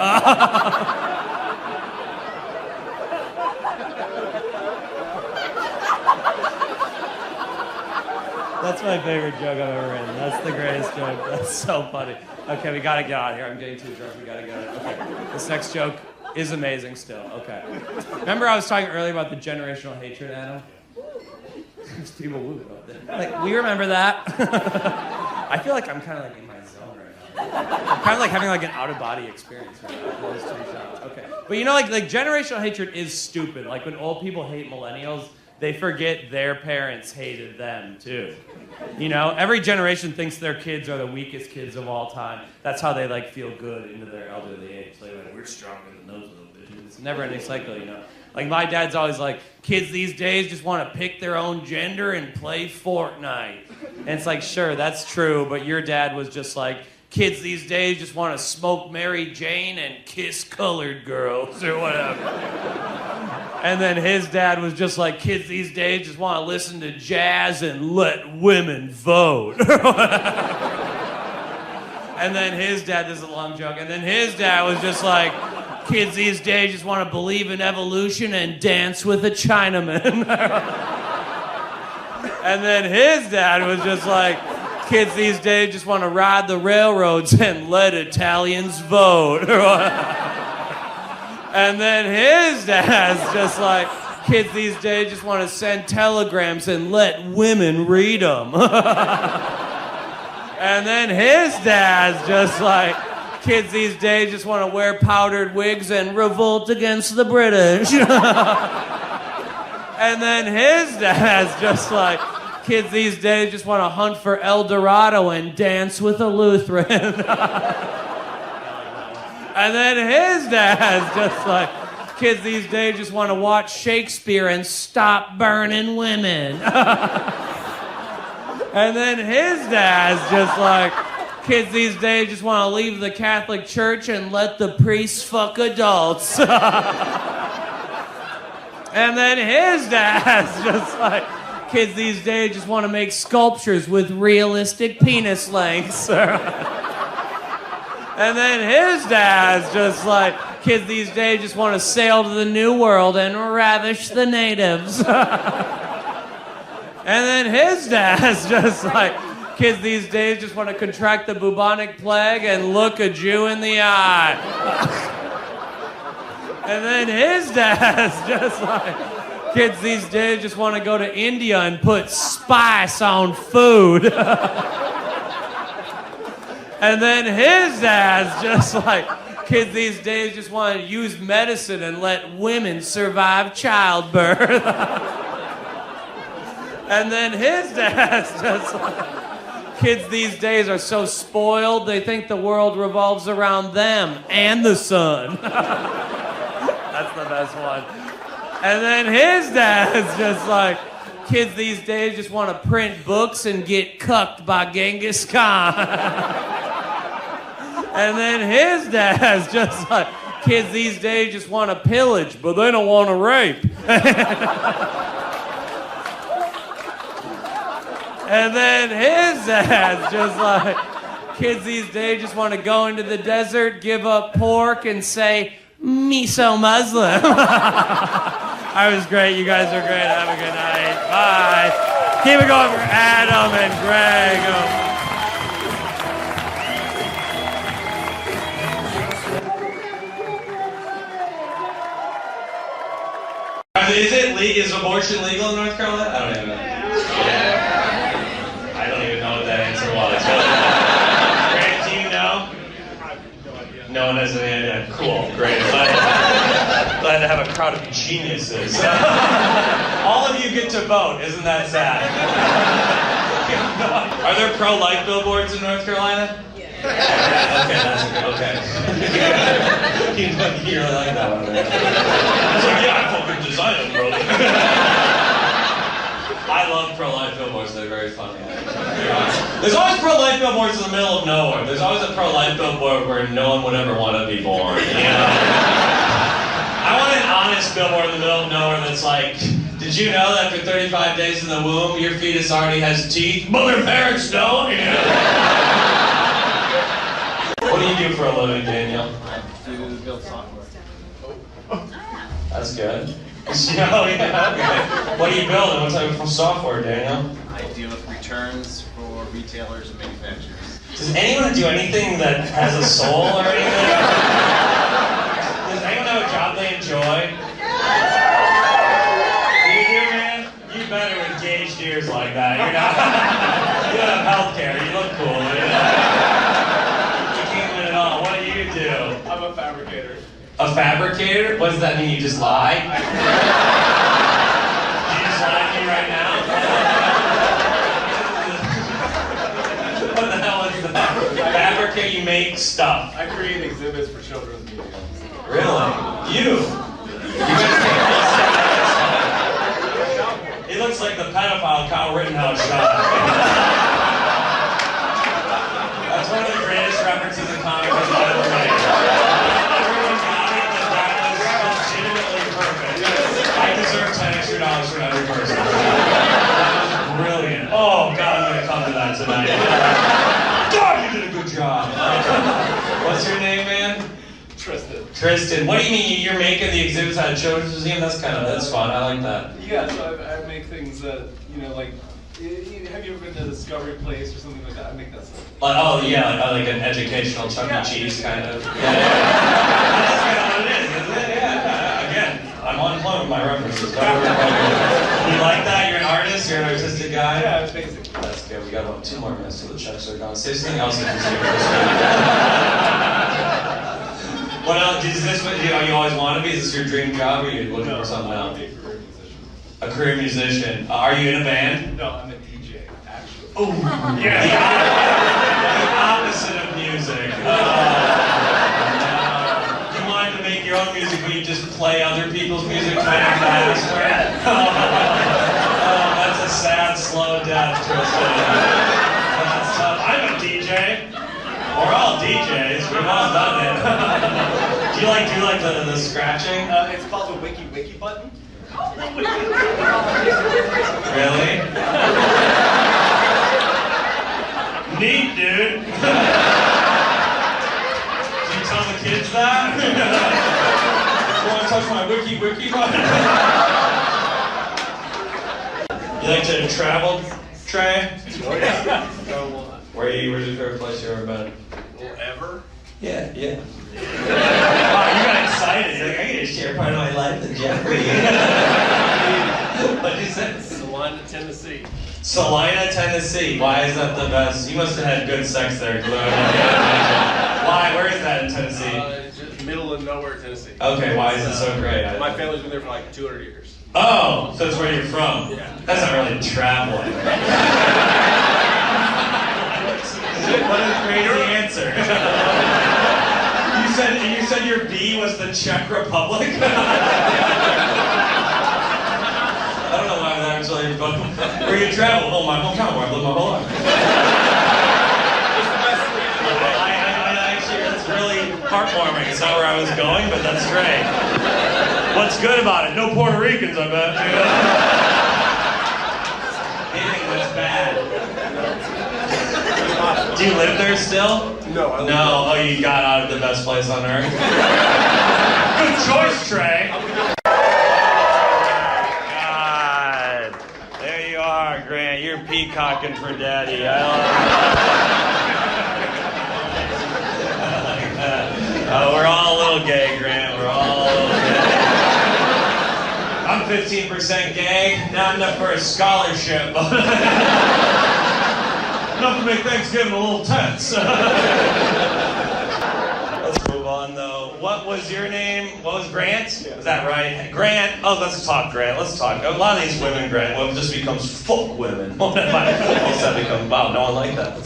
That's my favorite joke I've ever written. That's the greatest joke. That's so funny. Okay, we gotta get out of here. I'm getting too drunk. We gotta get out of here. Okay, this next joke is amazing still. Okay. Remember I was talking earlier about the generational hatred, Adam? There's people woo about that. Like, we remember that. I feel like I'm kind of like in my zone right now. I'm kind of like having like an out-of-body experience right now. Those 2 shots. Okay. But you know, like generational hatred is stupid. Like when old people hate millennials, they forget their parents hated them too. You know, every generation thinks their kids are the weakest kids of all time. That's how they like feel good into their elderly age. They're like, we're stronger than those little bitches. It's a never-ending cycle, you know. Like my dad's always like, kids these days just want to pick their own gender and play Fortnite. And it's like, sure, that's true, but your dad was just like, kids these days just want to smoke Mary Jane and kiss colored girls or whatever. And then his dad was just like, kids these days just want to listen to jazz and let women vote. And then his dad, this is a long joke, and then his dad was just like, kids these days just want to believe in evolution and dance with a Chinaman. And then his dad was just like, kids these days just want to ride the railroads and let Italians vote. And then his dad's just like, kids these days just want to send telegrams and let women read them. And then his dad's just like, kids these days just want to wear powdered wigs and revolt against the British. And then his dad's just like, kids these days just want to hunt for El Dorado and dance with a Lutheran. And then his dad's just like, kids these days just want to watch Shakespeare and stop burning women. And then his dad's just like, kids these days just want to leave the Catholic Church and let the priests fuck adults. And then his dad's just like, kids these days just want to make sculptures with realistic penis lengths. And then his dad's just like, kids these days just want to sail to the New World and ravish the natives. And then his dad's just like, kids these days just want to contract the bubonic plague and look a Jew in the eye. And then his dad's just like, kids these days just want to go to India and put spice on food. And then his dad's just like, kids these days just want to use medicine and let women survive childbirth. And then his dad's just like, kids these days are so spoiled, they think the world revolves around them and the sun. That's the best one. And then his dad's just like, kids these days just want to print books and get cucked by Genghis Khan. And then his dad's just like, kids these days just want to pillage, but they don't want to rape. And then his dad's just like, kids these days just want to go into the desert, give up pork, and say, me so Muslim. That was great. You guys are great. Have a good night. Bye. Keep it going for Adam and Greg. Is abortion legal in North Carolina? I don't even know. I don't even know what that answer was. Greg, do you know? No one has any idea. Cool, great. Glad to have a crowd of geniuses. All of you get to vote. Isn't that sad? Are there pro-life billboards in North Carolina? Yeah. Okay, that's okay. You really like that one. It's like, yeah, I fucking designed them, bro. I love pro-life billboards. They're very funny. There's always pro-life billboards in the middle of nowhere. There's always a pro-life billboard where no one would ever want to be born. You know? I want an honest billboard in the middle of nowhere that's like, did you know that after 35 days in the womb, your fetus already has teeth, but their parents don't? You know? What do you do for a living, Daniel? I do build software. That's good. Oh, yeah, okay. What are you building? What type of software, Daniel? I deal with returns for retailers and manufacturers. Does anyone do anything that has a soul or anything? Does anyone have a job they enjoy? You do, man? You better with gauged ears like that. You're not. You don't have healthcare. You look cool. You can't win it all. What do you do? I'm a fabricator. A fabricator? What does that mean? You just lie? You just lie to me right now? What the hell is that? Fabricate, you make stuff. I create exhibits for children's museums. Really? You just take this stuff. He looks like the pedophile Kyle Rittenhouse shot. That's one of the greatest references in comics I've ever made. Everyone got it, but that was legitimately perfect. I deserve $10 extra for every person. That was brilliant. Oh, God, I'm going to come to that tonight. God, you did a good job. What's your name, man? Tristan. What do you mean you're making the exhibits at a children's museum? That's fun. I like that. Yeah, so I make things that, like, have you ever been to Discovery Place or something like that? I make that stuff. Like, oh yeah, like an educational Chuck E. Cheese kind of. Yeah. That's kind of what it is, isn't it? Yeah. Again, I'm on point with my references. You like that? You're an artist? You're an artistic guy? Yeah, basically. That's good. We got about 2 more minutes till the checks are gone. Say something else you can say. What else? Is this what you always want to be? Is this your dream job, or are you looking for something else? I'm a career musician. A career musician. Are you in a band? No, I'm a DJ, actually. Oh, yeah. The opposite of music. You wanted to make your own music, but you just play other people's music kind of faster. That's a sad, slow death, Tristan. That's tough. I'm a DJ. We're all DJs. We've all done it. Do you like the scratching? It's called the Wiki button. Really? Neat, dude. Do you tell the kids that? You want to touch my wiki button? You like to travel, Trey? Oh yeah. Where's your favorite place you ever been? Ever? Yeah. Wow, you got excited. You're like, I get to share part of my life with Geoffrey. What'd you say? Salina, Tennessee. Salina, Tennessee. Why is that the best? You must have had good sex there, Glue. Why? Where is that in Tennessee? It's just middle of nowhere, Tennessee. Okay, why is it so great? My family's been there for like 200 years. Oh, so that's where you're from. Yeah. That's not really traveling. What a crazy answer. You said your B was the Czech Republic? I don't know why that actually, but where you travel? Oh, my hometown where I've lived my whole life. Actually, that's really heartwarming. It's not where I was going, but that's great. What's good about it? No Puerto Ricans, I bet. Anything that's bad. Do you live there still? No, I live No. Oh, you got out of the best place on earth. Good choice, Trey. God, there you are, Grant. You're peacocking for Daddy. I like that. We're all a little gay, Grant. We're all a little gay. I'm 15% gay. Not enough for a scholarship. Enough to make Thanksgiving a little tense. Let's move on, though. What was your name? What was Grant? Yeah. Is that right? Grant? Oh, let's talk, Grant. Let's talk. A lot of these women, Grant, just becomes folk women. What's that become? Wow, no one like that.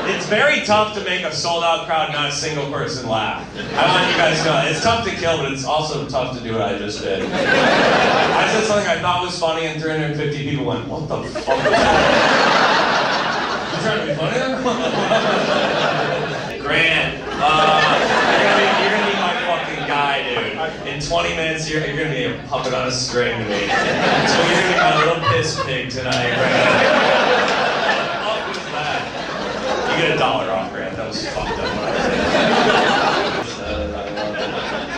It's very tough to make a sold-out crowd, not a single person laugh. I want you guys to know, it's tough to kill, but it's also tough to do what I just did. I said something I thought was funny, and 350 people went, what the fuck was that? You trying to be funny? Grant, you're gonna be my fucking guy, dude. In 20 minutes, you're gonna be a puppet on a string to me. So you're gonna be my little piss pig tonight, Grant. What was that? You get $1 off, Grant. That was fucked up.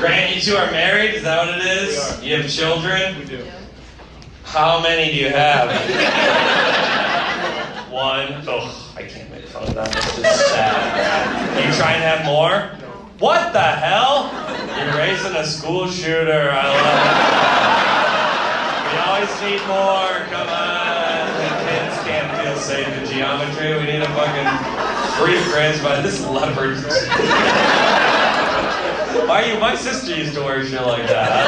Grant, you two are married? Is that what it is? We are. You have children? We do. How many do you have? One. Ugh, I can't make fun of that. That's just sad. You trying to have more? What the hell? You're raising a school shooter. I love it. We always need more. Come on. The kids can't feel safe in geometry. We need a fucking freak raised by this leopard. My sister used to wear shit like that. I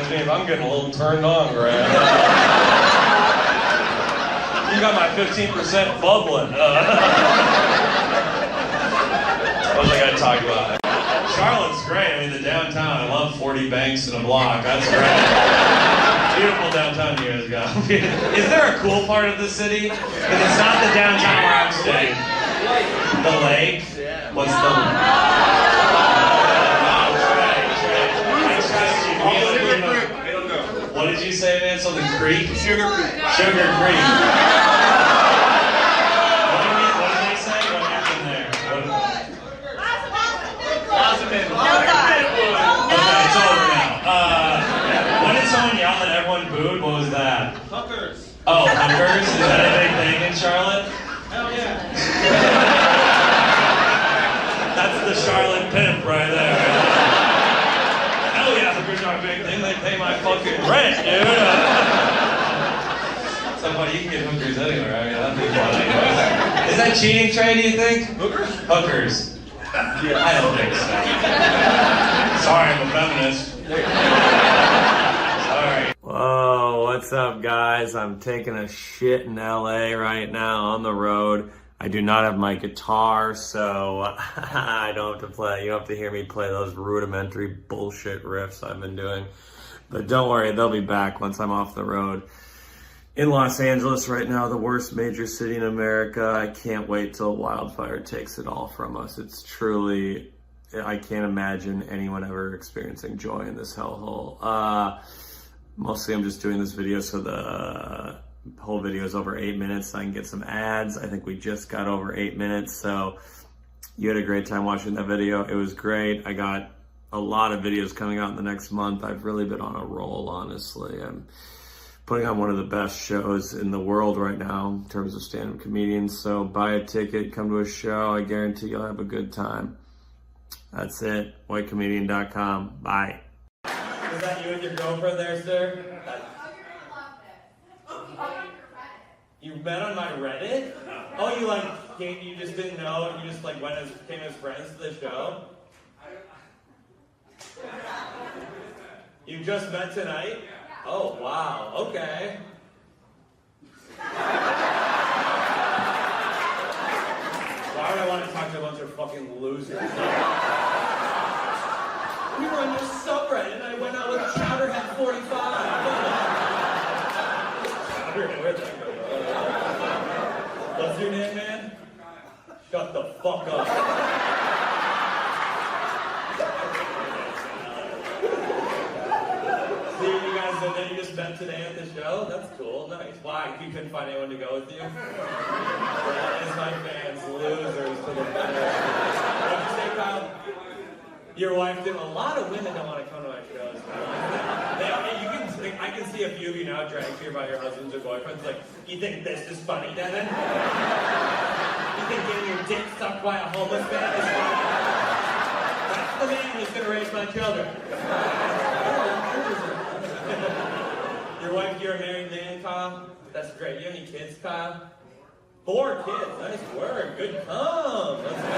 love it. I'm getting a little turned on, Grant. You got my 15% bubbling. What was I going to talk about? Charlotte's great. I mean, the downtown. I love 40 banks in a block. That's great. Beautiful downtown you guys got. Is there a cool part of the city? Because it's not the downtown where I'm staying. The lake? What's the... What did you say, man? Something Creek? Sugar Creek. Sugar Creek. What did they say? What happened there? Okay, it's over now. When did someone yell and everyone booed? What was that? Hookers. Oh, hookers? Is that a big thing in Charlotte? Hell yeah. That's the Charlotte pimp right there. Hell yeah, hookers are a big thing. They pay my fucking rent, dude. So funny, you can get hookers anywhere. I mean, that'd be funny. Is that cheating, Trey, do you think? Hookers? Hookers. Yeah, I don't think so. Sorry, I'm a feminist. Sorry. Whoa, what's up, guys? I'm taking a shit in LA right now on the road. I do not have my guitar, so I don't have to play. You don't have to hear me play those rudimentary bullshit riffs I've been doing. But don't worry, they'll be back once I'm off the road. In Los Angeles right now, the worst major city in America. I can't wait till wildfire takes it all from us. It's truly, I can't imagine anyone ever experiencing joy in this hellhole. Mostly I'm just doing this video so the whole video is over 8 minutes so I can get some ads. I think we just got over 8 minutes, so you had a great time watching that video. It was great. I got a lot of videos coming out in the next month. I've really been on a roll, honestly. I'm putting on one of the best shows in the world right now in terms of stand-up comedians, so buy a ticket, come to a show. I guarantee you'll have a good time. That's it. whitecomedian.com. Bye. Is that you and your girlfriend there, sir? You met on my Reddit? Oh, you just didn't know, and you just came as friends to the show? You just met tonight? Oh, wow, okay. Why would I want to talk to a bunch of fucking losers? We were on your subreddit, and I went out with Chowderhead 45. Chowderhead, where'd that go? What's your name, man? Shut the fuck up. See, you guys, and then you just met today at the show? That's cool, nice. Why? You couldn't find anyone to go with you? That is my fans, losers to the better. What'd you say, Kyle? Your wife did. A lot of women don't want to come to my shows. I can see a few of you now dragged here by your husbands or boyfriends. Like, you think this is funny, Devin? You think getting your dick sucked by a homeless man is funny? That's the man who's going to raise my children. Your wife, you're a married man, Kyle? That's great. You have any kids, Kyle? 4 kids. Nice work. Good cum. Let's go.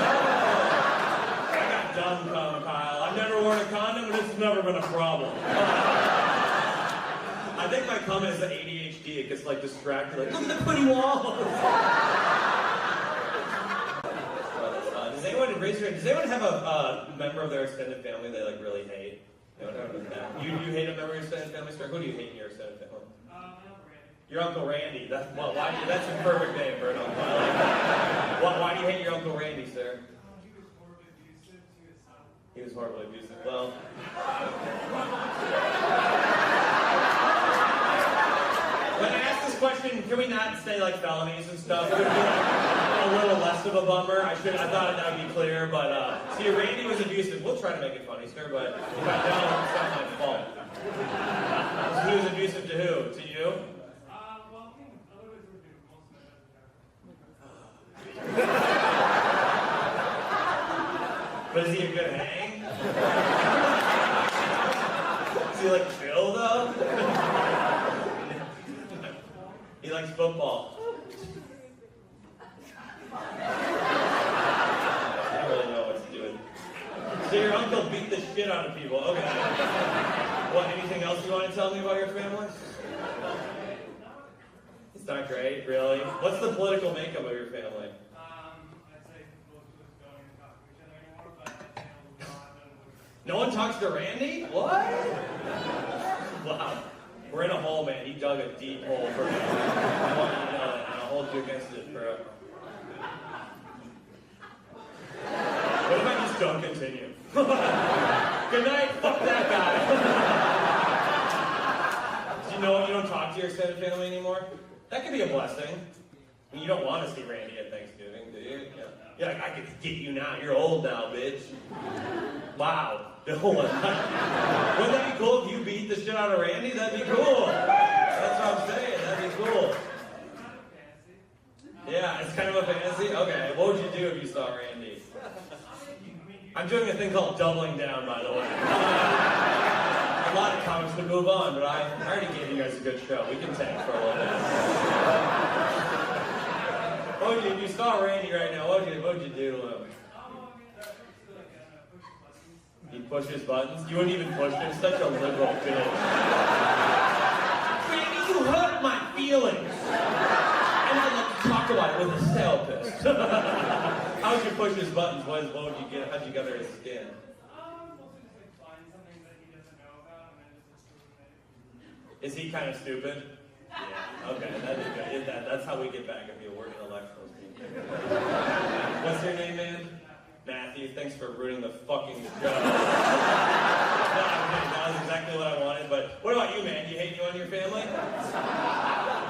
I got dumb cum, Kyle. I've never worn a condom, and it's never been a problem. I think my cum is ADHD. It gets distracted. Look at the pretty walls. Does anyone have a member of their extended family they really hate? You hate a member of your extended family, sir? Who do you hate in your extended family? Your Uncle Randy. That's a perfect name for an uncle. Why do you hate your Uncle Randy, sir? He was horribly abusive. Well, when I asked this question question, can we not say like felonies and stuff? It would be like a little less of a bummer. I thought that would be clear, but see, Randy was abusive. We'll try to make it funny, sir, but if I don't, it's not my fault. So he was abusive to who? To you? Well, otherwise we would do most of it. But is he a good hang? Is he like chill though? He likes football. I don't really know what to do with. So your uncle beat the shit out of people. Okay. What? Anything else you want to tell me about your family? It's not great, really. What's the political makeup of your family? I'd say most of us don't even talk to each other anymore, but I'd say a lot of No one talks to Randy? What? Wow. We're in a hole, man. He dug a deep hole for me. I want you to know that, and I'll hold you against it, bro. What if I just don't continue? Good night. Fuck that guy. Do you know you don't talk to your extended family anymore? That could be a blessing. I mean, you don't want to see Randy at Thanksgiving, do you? Yeah. You're like, I could get you now. You're old now, bitch. Wow. No, wouldn't that be cool if you beat the shit out of Randy? That'd be cool. That's what I'm saying. That'd be cool. Yeah, it's kind of a fantasy? Okay. What would you do if you saw Randy? I'm doing a thing called doubling down, by the way. A lot of comics would move on, but I already gave you guys a good show. We can tank for a little bit. What would you, if you saw Randy right now, what would you do to him? He'd push his buttons? You wouldn't even push him? Such a liberal bitch. Randy, you hurt my feelings! And I'd like to talk about it with a therapist. How would you push his buttons? What would you get? How'd you get under his skin? mostly just like find something that he doesn't know about and then just assume that. Is he kind of stupid? Yeah. Okay, that'd be good. That's how we get back if you were an elections. What's your name, man? Matthew. Thanks for ruining the fucking show. No, that was exactly what I wanted. But what about you, man? Do you hate anyone in your family?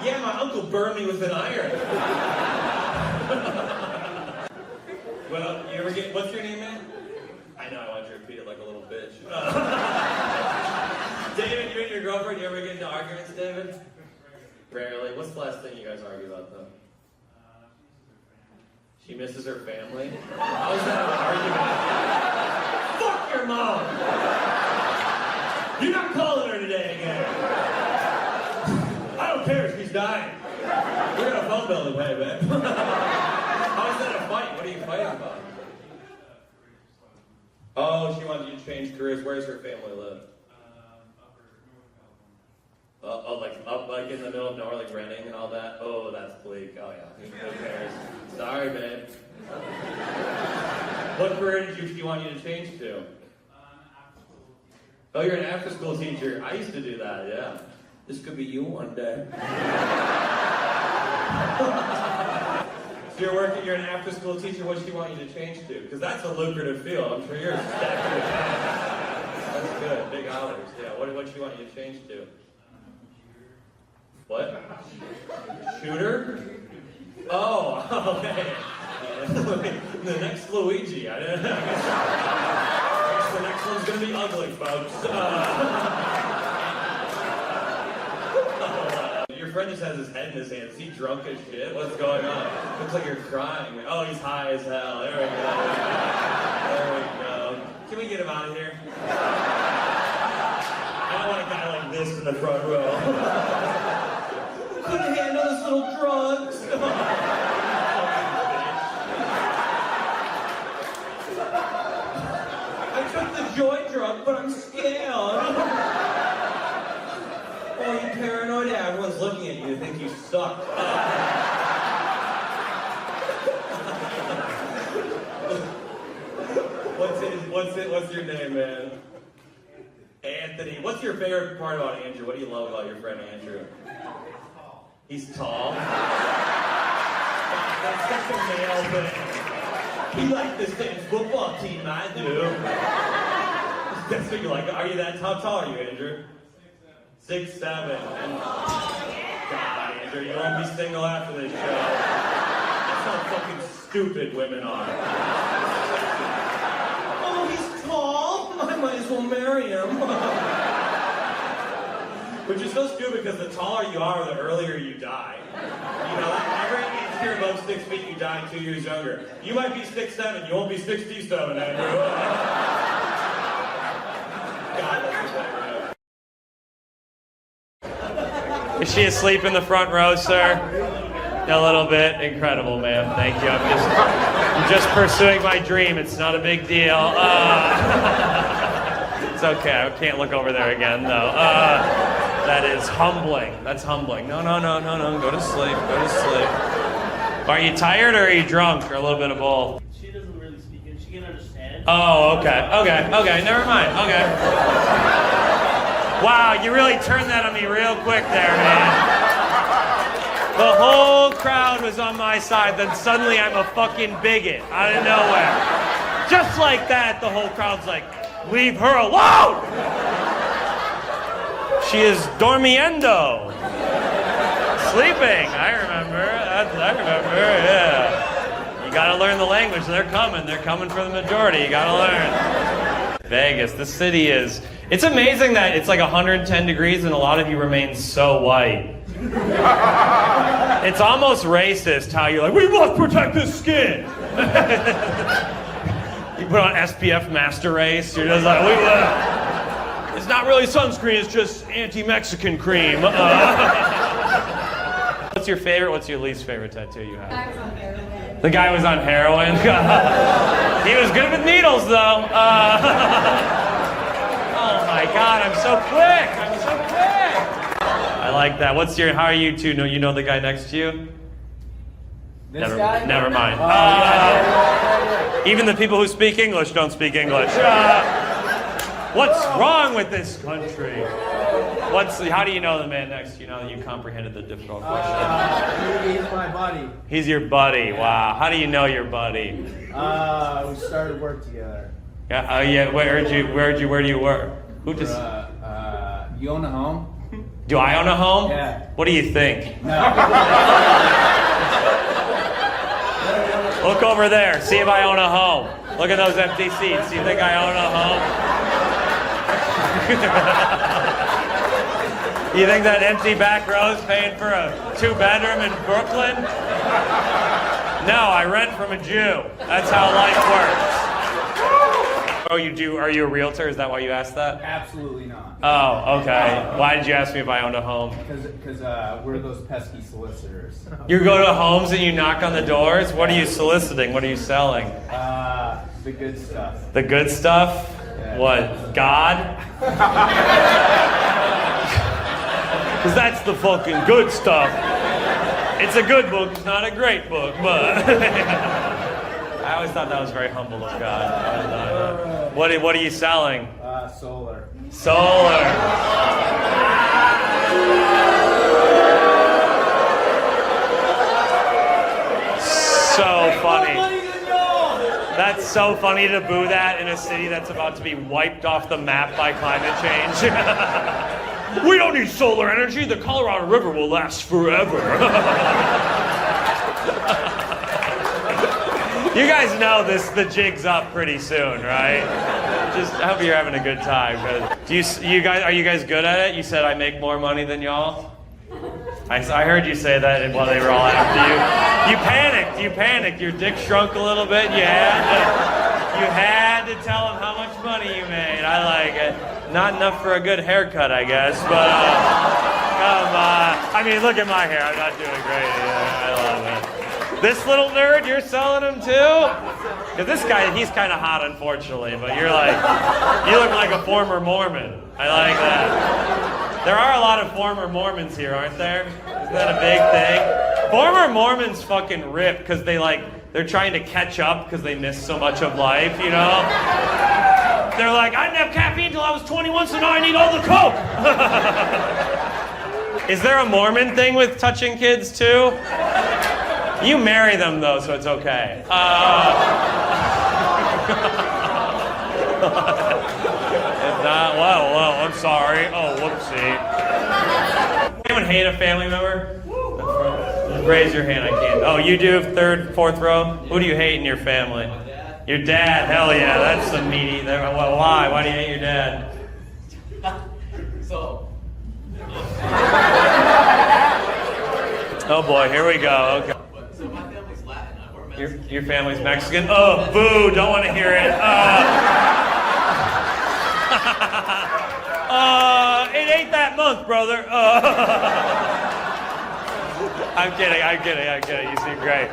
Yeah, my uncle burned me with an iron. Well, you ever get? What's your name, man? I know. I want you to repeat it like a little bitch. David, you and your girlfriend, you ever get into arguments, David? Rarely. What's the last thing you guys argue about, though? She misses her family? How is that an argument? Fuck your mom! You're not calling her today again. I don't care if she's dying. We got a phone bill to pay, man. How is that a fight? What are you fighting about? Oh, she wanted you to change careers. Where does her family live? Like in the middle of nowhere, like renting and all that? Oh, that's bleak. Oh, yeah. Who cares? Sorry, babe. What career did she want you to change to? Oh, you're an after-school teacher. I used to do that, yeah. This could be you one day. So you're an after-school teacher. What did she want you to change to? Because that's a lucrative field. I'm sure you're stacked with cash. That's good. Big hours. Yeah. What did she want you to change to? What? Shooter? Oh, okay. The next Luigi. I guess the next one's gonna be ugly, folks. Your friend just has his head in his hands. Is he drunk as shit? What's going on? Looks like you're crying. Oh, he's high as hell. There we go. There we go. Can we get him out of here? I don't want a guy like this in the front row. Couldn't handle this little drugs. I took the joy drug, but I'm scared. Oh, you paranoid? Yeah, everyone's looking at you. They think you suck. What's your name, man? Anthony. What's your favorite part about Andrew? What do you love about your friend Andrew? He's tall. That's such a male thing. He likes the same football team I do. That's what you like. Are you that tall? How tall are you, Andrew? 6'7". And God, stranger. You won't be single after this show. That's how fucking stupid women are. Oh, he's tall. I might as well marry him. Which is so stupid because the taller you are, the earlier you die. You know, every inch you're above 6 feet, you die 2 years younger. You might be 6'7", you won't be 67, Andrew. God, that's a Is she asleep in the front row, sir? A little bit. Incredible, ma'am. Thank you. I'm just pursuing my dream. It's not a big deal. It's okay. I can't look over there again, though. That is humbling. That's humbling. No. Go to sleep. Go to sleep. Are you tired or are you drunk or a little bit of both? She doesn't really speak it. She can understand. Oh, okay. Never mind. Okay. Wow, you really turned that on me real quick there, man. The whole crowd was on my side, then suddenly I'm a fucking bigot out of nowhere. Just like that, the whole crowd's like, leave her alone! She is dormiendo. Sleeping, I remember, yeah. You gotta learn the language, they're coming for the majority, you gotta learn. Vegas, this city is, it's amazing that it's like 110 degrees and a lot of you remain so white. It's almost racist how you're like, we must protect this skin. You put on SPF Master Race, you're just like, it's not really sunscreen, it's just anti-Mexican cream. What's your favorite, what's your least favorite tattoo you have? The guy was on heroin? He was good with needles, though. Oh my God, I'm so quick. I like that. How are you two? You know the guy next to you? This guy? Never mind. Yeah. Even the people who speak English don't speak English. What's wrong with this country? How do you know the man next to you now that you comprehended the difficult question? He's my buddy. He's your buddy. Wow. How do you know your buddy? We started work together. Yeah. Oh yeah. Where do you work? Who does? You own a home? Do I own a home? Yeah. What do you think? No. Look over there. See if I own a home. Look at those empty seats. Do you think I own a home? You think that empty back row is paying for a 2-bedroom in Brooklyn? No, I rent from a Jew. That's how life works. Oh, you do? Are you a realtor? Is that why you asked that? Absolutely not. Oh, okay. Why did you ask me if I owned a home? Because we're those pesky solicitors. You go to homes and you knock on the doors? What are you soliciting? What are you selling? The good stuff. The good stuff? Yeah. What? God? Because that's the fucking good stuff. It's a good book, it's not a great book, but... I always thought that was very humble of God. What are you selling? Solar. Solar. So funny. That's so funny to boo that in a city that's about to be wiped off the map by climate change. We don't need solar energy. The Colorado River will last forever. You guys know the jig's up pretty soon, right? Just I hope you're having a good time. Are you guys good at it? You said I make more money than y'all. I heard you say that while they were all after you. You panicked. Your dick shrunk a little bit. You had to tell them how much money you made. I like it. Not enough for a good haircut, I guess, but come on. I mean, look at my hair. I'm not doing great. I love it. This little nerd, you're selling him too? Because this guy, he's kind of hot, unfortunately, but you look like a former Mormon. I like that. There are a lot of former Mormons here, aren't there? Isn't that a big thing? Former Mormons fucking rip because they're trying to catch up because they missed so much of life, you know? They're like, I didn't have caffeine until I was 21, so now I need all the coke. Is there a Mormon thing with touching kids too? You marry them though, so it's okay. If not, well, I'm sorry. Oh, whoopsie. Anyone hate a family member? Raise your hand, I can't. Oh, you do? Third, fourth row? Who do you hate in your family? Your dad, hell yeah, that's some meaty. Well, why? Why do you hate your dad? So, Oh boy, here we go. Okay. so my family's Latin. We're Mexican. Your family's Mexican? Oh, boo, don't want to hear it. It ain't that month, brother. I'm kidding. You seem great.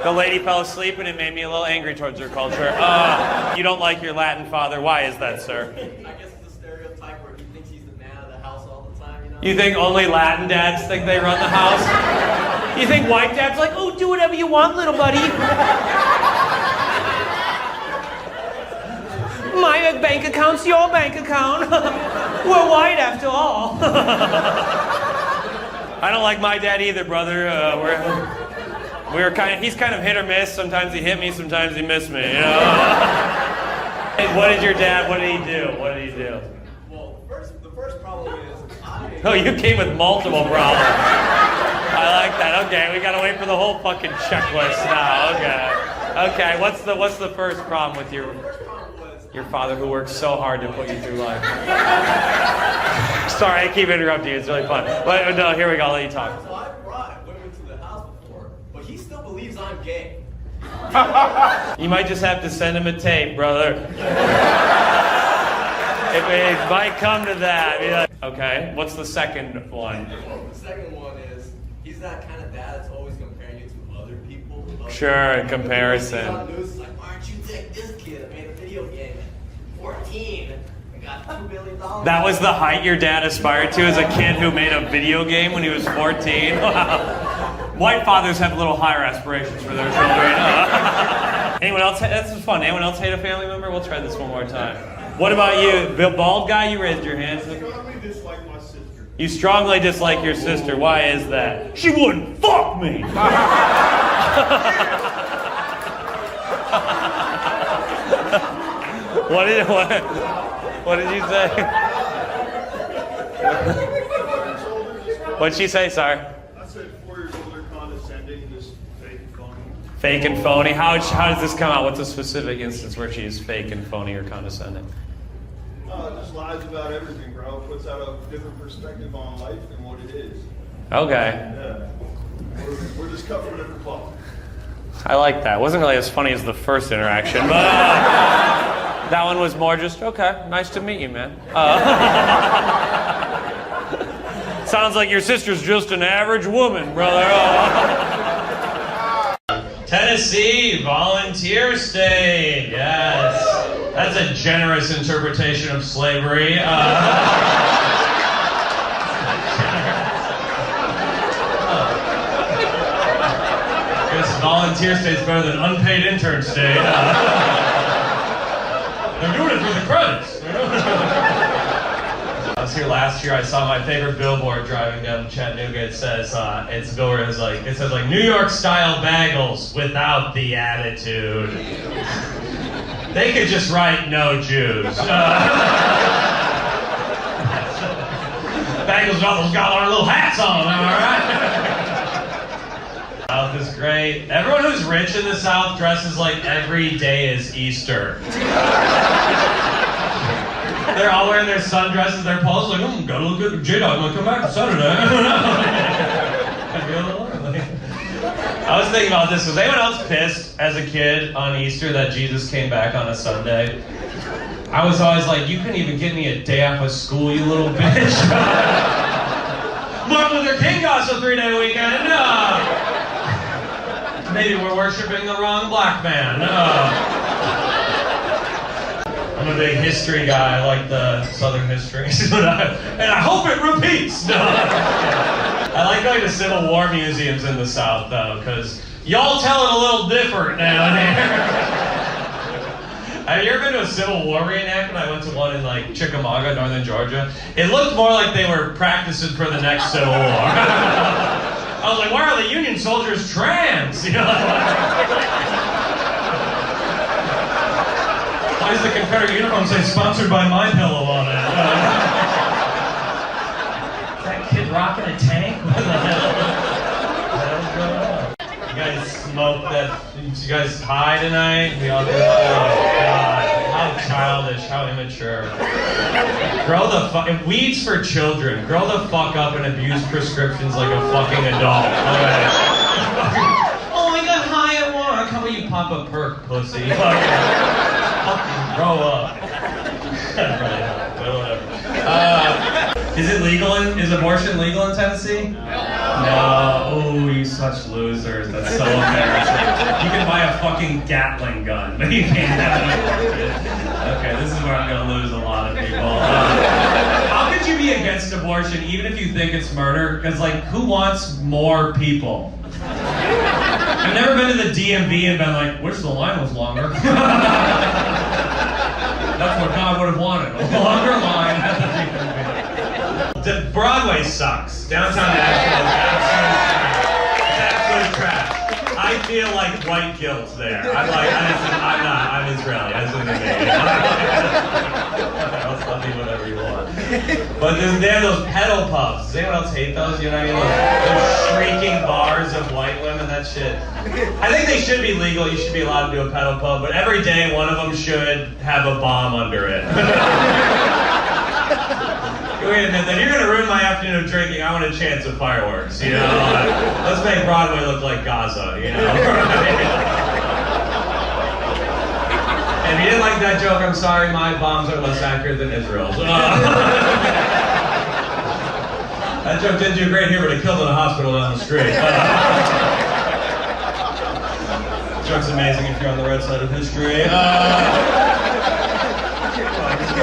The lady fell asleep and it made me a little angry towards her culture. You don't like your Latin father. Why is that, sir? I guess it's a stereotype where he thinks he's the man of the house all the time, you know? You think only Latin dads think they run the house? You think white dads like, oh, do whatever you want, little buddy. My bank account's your bank account. We're white after all. I don't like my dad either, brother. He's kind of hit or miss. Sometimes he hit me, sometimes he missed me. You know? What did he do? Well, the first problem is Oh, you came with multiple problems. I like that. Okay, we gotta wait for the whole fucking checklist now. Okay. What's the first problem with your father who works so hard to put you through life? Sorry, I keep interrupting you. It's really fun. But no, here we go. I'll let you talk. So I brought women to the house before, but he still believes I'm gay. You might just have to send him a tape, brother. It might come to that. Be like, okay, what's the second one? Well, the second one is he's that kind of dad that's always comparing you to other people. Sure, comparison. He's on the news, like, why aren't you like this kid that made a video game at 14 and got $2 billion? That was the height your dad aspired to as a kid who made a video game when he was 14? Wow. White fathers have a little higher aspirations for their children. Anyone else? This is fun. Anyone else hate a family member? We'll try this one more time. What about you? The bald guy, you raised your hand. I strongly dislike my sister. You strongly dislike your sister. Why is that? She wouldn't fuck me! What did you say? What'd she say, sorry? I said 4 years older, condescending, just fake and phony. Fake and phony. How does this come out? What's a specific instance where she's fake and phony or condescending? Just lies about everything, bro. Puts out a different perspective on life than what it is. Okay. Yeah. We're just cut from a different cloth. I like that. It wasn't really as funny as the first interaction, but that one was more just, okay, nice to meet you, man. Sounds like your sister's just an average woman, brother. Tennessee volunteer state, yes. That's a generous interpretation of slavery. Guess volunteer state's better than unpaid intern state. They're doing it for the credits. I was here last year. I saw my favorite billboard driving down Chattanooga. It says, its billboard is like, it says like New York style bagels without the attitude. They could just write no Jews. Bagels with all those got our little hats on, am I right? South is great. Everyone who's rich in the South dresses like every day is Easter. They're all wearing their sundresses, their poles like, gotta look at J-Dog, I'm gonna come back on Saturday. I was thinking about this. Was anyone else pissed as a kid on Easter that Jesus came back on a Sunday? I was always like, you couldn't even get me a day off of school, you little bitch. Martin Luther King got us a 3-day weekend. Maybe we're worshiping the wrong black man. I'm a big history guy. I like the Southern history. And I hope it repeats. No. I like going to Civil War museums in the South, though, because y'all tell it a little different down here. Have you ever been to a Civil War reenactment? I went to one in, like, Chickamauga, northern Georgia. It looked more like they were practicing for the next Civil War. I was like, why are the Union soldiers trans? You know, why does the Confederate uniform say sponsored by My Pillow on it? Is that kid rocking a tank? What the hell? you guys high tonight? We all good? Oh, God. How childish, how immature. Grow the fuck... Weeds for children. Grow the fuck up and abuse prescriptions like a fucking adult. Okay. Oh, I got high at work. How about you pop a perk, pussy? Fucking grow up. Really not, but whatever. Is it legal is abortion legal in Tennessee? No. Oh, you such losers. That's so embarrassing. You can buy a fucking Gatling gun, but you can't have an abortion. Okay, this is where I'm gonna lose a lot of people. How could you be against abortion even if you think it's murder? Because, like, who wants more people? I've never been to the DMV and been like, wish the line was longer. That's what God would have wanted. A longer line at the DMV. Broadway sucks. Downtown Nashville is absolute trash. I feel like white guilt there. I'm Israeli. I just I'll do whatever you want. But they have those pedal puffs. Does anyone else hate those? You know what I mean? Those shrieking bars of white women, that shit. I think they should be legal. You should be allowed to do a pedal puff, but every day one of them should have a bomb under it. Wait a minute, then you're gonna ruin my afternoon of drinking. I want a chance of fireworks, you know? Let's make Broadway look like Gaza, you know? And if you didn't like that joke, I'm sorry, my bombs are less accurate than Israel's. That joke didn't do great here, but it killed in a hospital down the street. Joke's amazing if you're on the right side of history.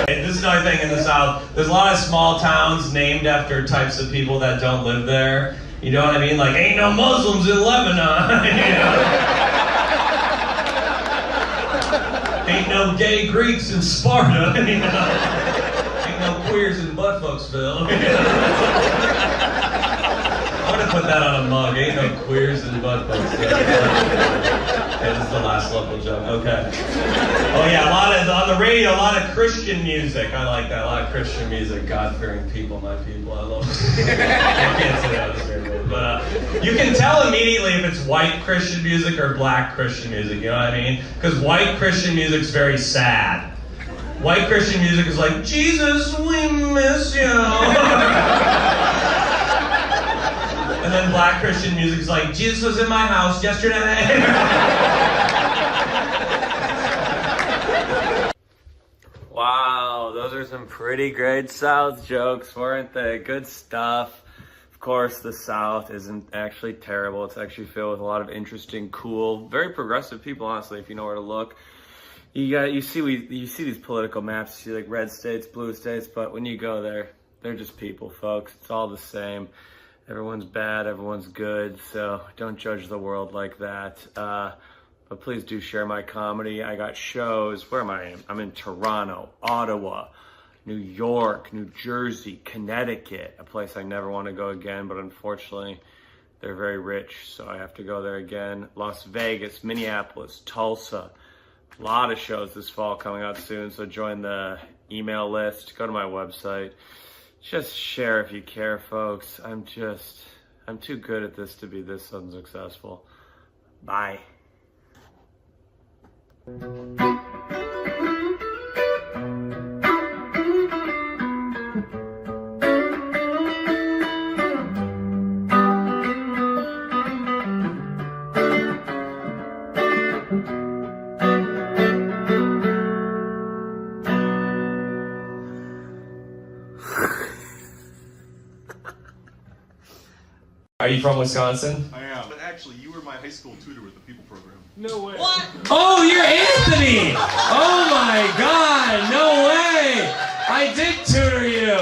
This is another thing in the South. There's a lot of small towns named after types of people that don't live there. You know what I mean? Like, ain't no Muslims in Lebanon. You know? Ain't no gay Greeks in Sparta. You know? Ain't no queers in Buttfucksville. You know? I'm gonna put that on a mug. Ain't no queers in Buttfucksville. Okay, this is the last local joke. Okay. Oh yeah, on the radio, a lot of Christian music. I like that. A lot of Christian music. God-fearing people, my people. I love it. I can't say that on this radio, but you can tell immediately if it's white Christian music or black Christian music. You know what I mean? Because white Christian music's very sad. White Christian music is like, Jesus, we miss you. And then black Christian music is like, Jesus was in my house yesterday. Wow, those are some pretty great South jokes, weren't they? Good stuff. Of course, the South isn't actually terrible. It's actually filled with a lot of interesting, cool, very progressive people, honestly, if you know where to look. You see these political maps, you see like red states, blue states, but when you go there, they're just people, folks. It's all the same. Everyone's bad, everyone's good, so don't judge the world like that. But please do share my comedy. I got shows. Where am I? I'm in Toronto, Ottawa, New York, New Jersey, Connecticut, a place I never want to go again, but unfortunately, they're very rich, so I have to go there again. Las Vegas, Minneapolis, Tulsa. A lot of shows this fall coming out soon, so join the email list. Go to my website. Just share if you care, folks. I'm too good at this to be this unsuccessful. Bye. Are you from Wisconsin? I am. But actually, you were my high school tutor with the People program. No way. What? Oh, you're Anthony! Oh my God, no way! I did tutor you!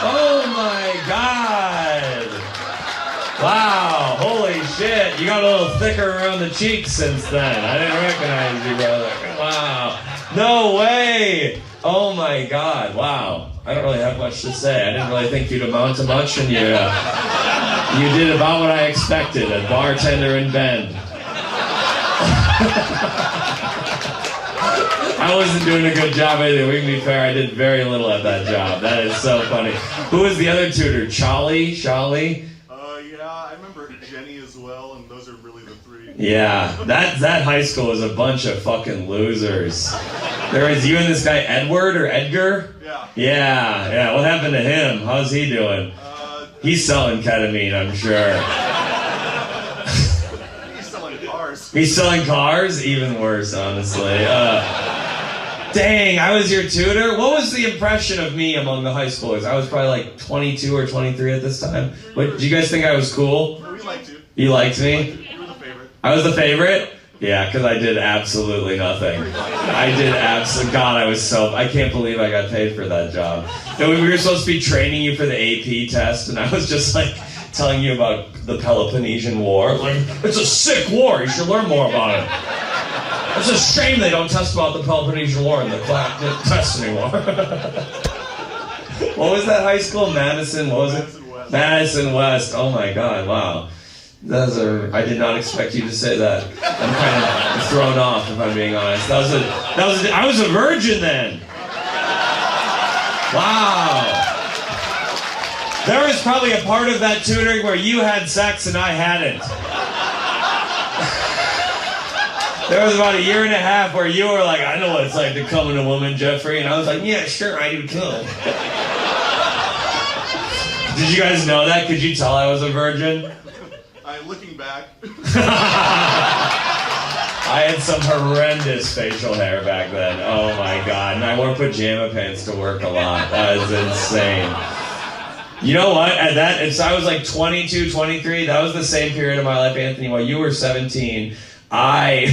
Oh my God! Wow, holy shit, you got a little thicker around the cheeks since then. I didn't recognize you, brother. Wow. No way! Oh my God, wow. I don't really have much to say. I didn't really think you'd amount to much, and you did about what I expected, a bartender in Bend. I wasn't doing a good job either. We can be fair, I did very little at that job. That is so funny. Who was the other tutor? Charlie? Yeah, I remember Jenny as well, and those are really the three. Yeah, that high school was a bunch of fucking losers. There was you and this guy Edward or Edgar? Yeah. Yeah. What happened to him? How's he doing? He's selling ketamine, I'm sure. He's selling cars. He's selling cars? Even worse, honestly. Dang, I was your tutor? What was the impression of me among the high schoolers? I was probably like 22 or 23 at this time. What, do you guys think I was cool? We liked you. You liked me? You were the favorite. I was the favorite? Yeah, because I did absolutely nothing. God, I can't believe I got paid for that job. No, we were supposed to be training you for the AP test, and I was just like telling you about the Peloponnesian War. Like, it's a sick war, you should learn more about it. It's a shame they don't test about the Peloponnesian War in the test anymore. What was that high school? Madison, what was it? Madison West. Oh my God, wow. I did not expect you to say that. I'm kind of thrown off, if I'm being honest. I was a virgin then. Wow. There was probably a part of that tutoring where you had sex and I hadn't. There was about a year and a half where you were like, I know what it's like to come in a woman, Geoffrey. And I was like, yeah, sure, I do too. Did you guys know that? Could you tell I was a virgin? Looking back. I had some horrendous facial hair back then. Oh my God. And I wore pajama pants to work a lot. That was insane. You know what? So I was like 22, 23. That was the same period of my life, Anthony. While you were 17, I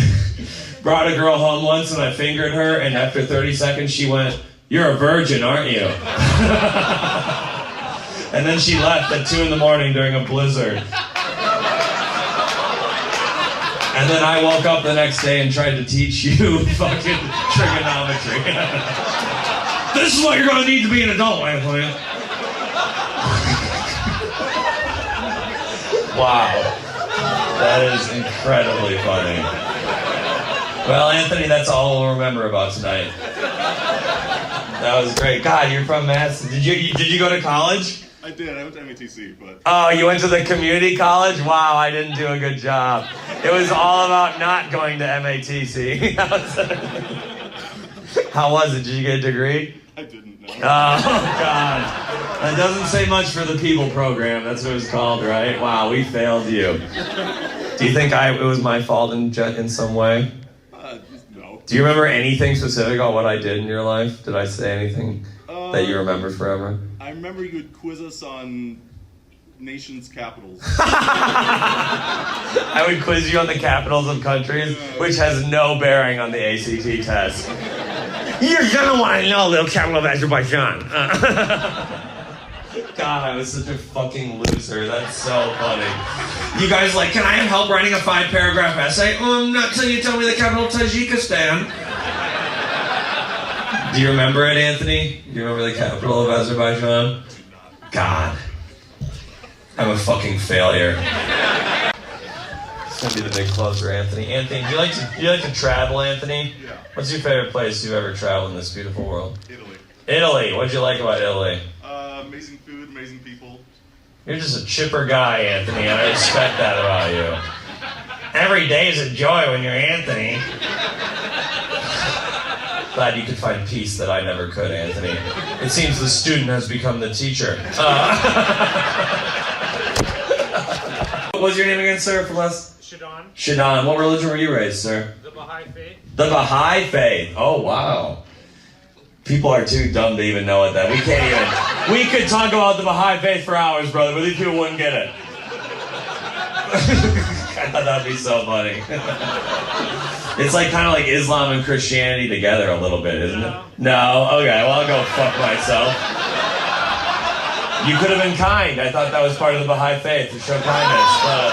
brought a girl home once and I fingered her. And after 30 seconds, she went, "You're a virgin, aren't you?" And then she left at 2 a.m. during a blizzard. And then I woke up the next day and tried to teach you fucking trigonometry. This is what you're going to need to be an adult, Anthony. Wow. That is incredibly funny. Well, Anthony, that's all we'll remember about tonight. That was great. God, you're from Madison. Did you go to college? I did. I went to MATC, but... Oh, you went to the community college? Wow, I didn't do a good job. It was all about not going to MATC. How was it? Did you get a degree? I didn't know. Oh, God. That doesn't say much for the people program. That's what it was called, right? Wow, we failed you. Do you think it was my fault in some way? No. Do you remember anything specific on what I did in your life? Did I say anything that you remember forever? I remember you would quiz us on nations' capitals. I would quiz you on the capitals of countries, which has no bearing on the ACT test. You're gonna want to know the capital of Azerbaijan. God, I was such a fucking loser. That's so funny. You guys like, can I have help writing a 5-paragraph essay? Not till you tell me the capital of Tajikistan. Do you remember it, Anthony? Do you remember the capital of Azerbaijan? God. I'm a fucking failure. It's gonna be the big closer, Anthony. Anthony, do you like to travel, Anthony? Yeah. What's your favorite place you've ever traveled in this beautiful world? Italy. Italy. What'd you like about Italy? Amazing food, amazing people. You're just a chipper guy, Anthony, and I respect that about you. Every day is a joy when you're Anthony. Glad you could find peace that I never could, Anthony. It seems the student has become the teacher. What was your name again, sir, for less? Shadon. Shadon. What religion were you raised, sir? The Baha'i faith. The Baha'i faith. Oh, wow. People are too dumb to even know what that. We can't even. We could talk about the Baha'i faith for hours, brother, but these people wouldn't get it. I thought that'd be so funny. It's like kind of like Islam and Christianity together a little bit, isn't it? No? Okay, well, I'll go fuck myself. You could have been kind. I thought that was part of the Baha'i faith, to show kindness, but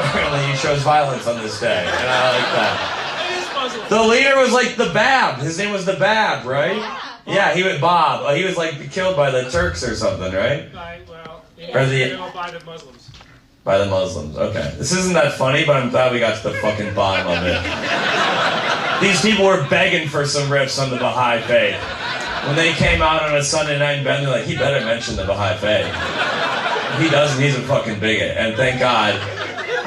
apparently you chose violence on this day, and I like that. The leader was like the Bab. His name was the Bab, right? Yeah, he was Bob. He was like killed by the Turks or something, right? By the Muslims. By the Muslims, okay. This isn't that funny, but I'm glad we got to the fucking bottom of it. These people were begging for some riffs on the Baha'i faith. When they came out on a Sunday night in bed, they're like, he better mention the Baha'i faith. He doesn't, he's a fucking bigot. And thank God,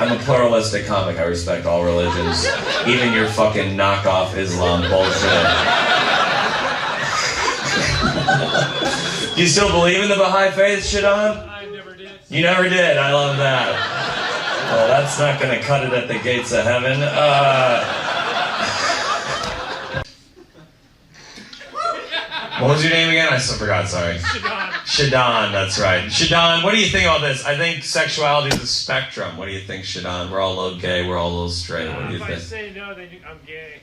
I'm a pluralistic comic. I respect all religions, even your fucking knockoff Islam bullshit. Do you still believe in the Baha'i faith, Shadon? I never did. You never did. I love that. Well, that's not going to cut it at the gates of heaven. What was your name again? I still forgot, sorry. Shadon, that's right. Shadon, what do you think about this? I think sexuality is a spectrum. What do you think, Shadon? We're all a little gay, we're all a little straight. What do you If I think? say no, then I'm gay.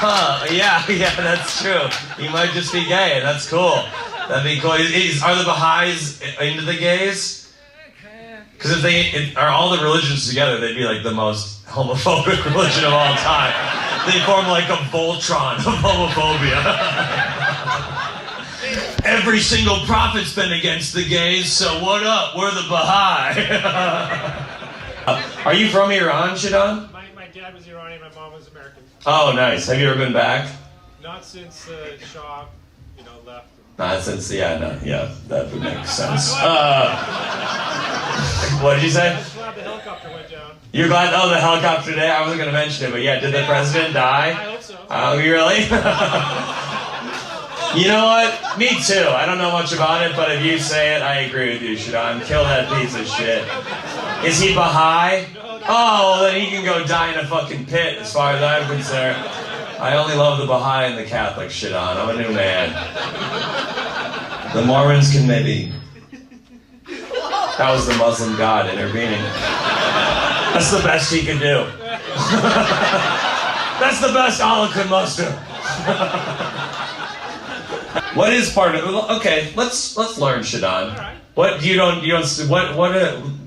Huh, yeah, that's true. You might just be gay, that's cool. That'd be cool. Are the Baha'is into the gays? Because if they are all the religions together, they'd be like the most homophobic religion of all time. They form like a Voltron of homophobia. Every single prophet's been against the gays, so what up? We're the Baha'i. Are you from Iran, Shadon? My dad was Iranian, my mom was American. Oh, nice. Have you ever been back? Not since Shah, left. Not since, that would make sense. What did you say? I was glad the helicopter went down. You're glad? Oh, the helicopter today? I wasn't going to mention it, but yeah, did the president die? I hope so. Oh, you really? You know what? Me too. I don't know much about it, but if you say it, I agree with you, Shadon. Kill that piece of shit. Is he Baha'i? Oh, then he can go die in a fucking pit, as far as I'm concerned. I only love the Baha'i and the Catholic, Shadon. I'm a new man. The Mormons can maybe... That was the Muslim God intervening. That's the best he can do. That's the best Allah could muster. What is part of? Okay, let's learn, Shadon. All right. What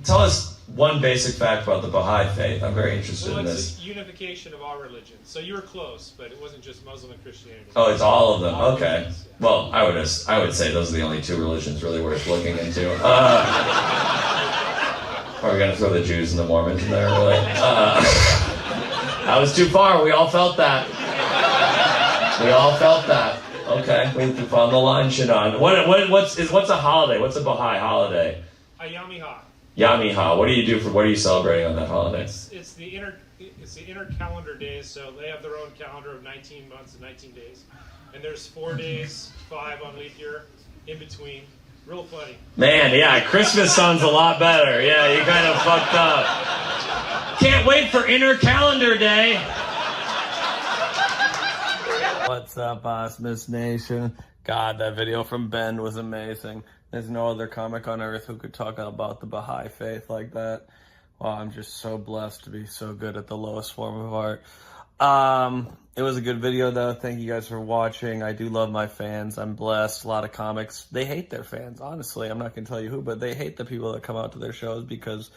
tell us one basic fact about the Baha'i faith. I'm very interested in this. It's a unification of all religions. So you were close, but it wasn't just Muslim and Christianity. Oh, it's all of them. All Okay. religions, yeah. Well, I would say those are the only two religions really worth looking into. Are we gonna throw the Jews and the Mormons in there? Really? That was too far. We all felt that. Okay, we found the line, Shadon. What's a holiday? What's a Baha'i holiday? A Yamiha. Yamiha. What do you celebrating on that holiday? It's the inner calendar days, so they have their own calendar of 19 months and 19 days. And there's 4 days, 5 on leap year, in between. Real funny. Man, yeah, Christmas sounds a lot better. Yeah, you kind of fucked up. Can't wait for inner calendar day. What's up, Asmus Nation? God, that video from Ben was amazing. There's no other comic on earth who could talk about the Baha'i faith like that. Wow, I'm just so blessed to be so good at the lowest form of art. It was a good video, though. Thank you guys for watching. I do love my fans. I'm blessed. A lot of comics, they hate their fans, honestly. I'm not going to tell you who, but they hate the people that come out to their shows because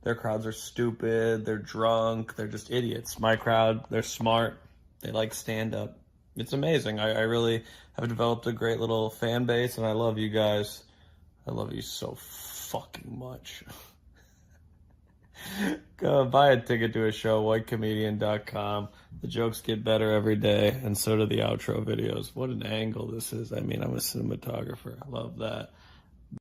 their crowds are stupid, they're drunk, they're just idiots. My crowd, they're smart, they like stand-up. It's amazing. I really have developed a great little fan base, and I love you guys. I love you so fucking much. Go buy a ticket to a show, whitecomedian.com. The jokes get better every day, and so do the outro videos. What an angle this is. I mean, I'm a cinematographer. I love that.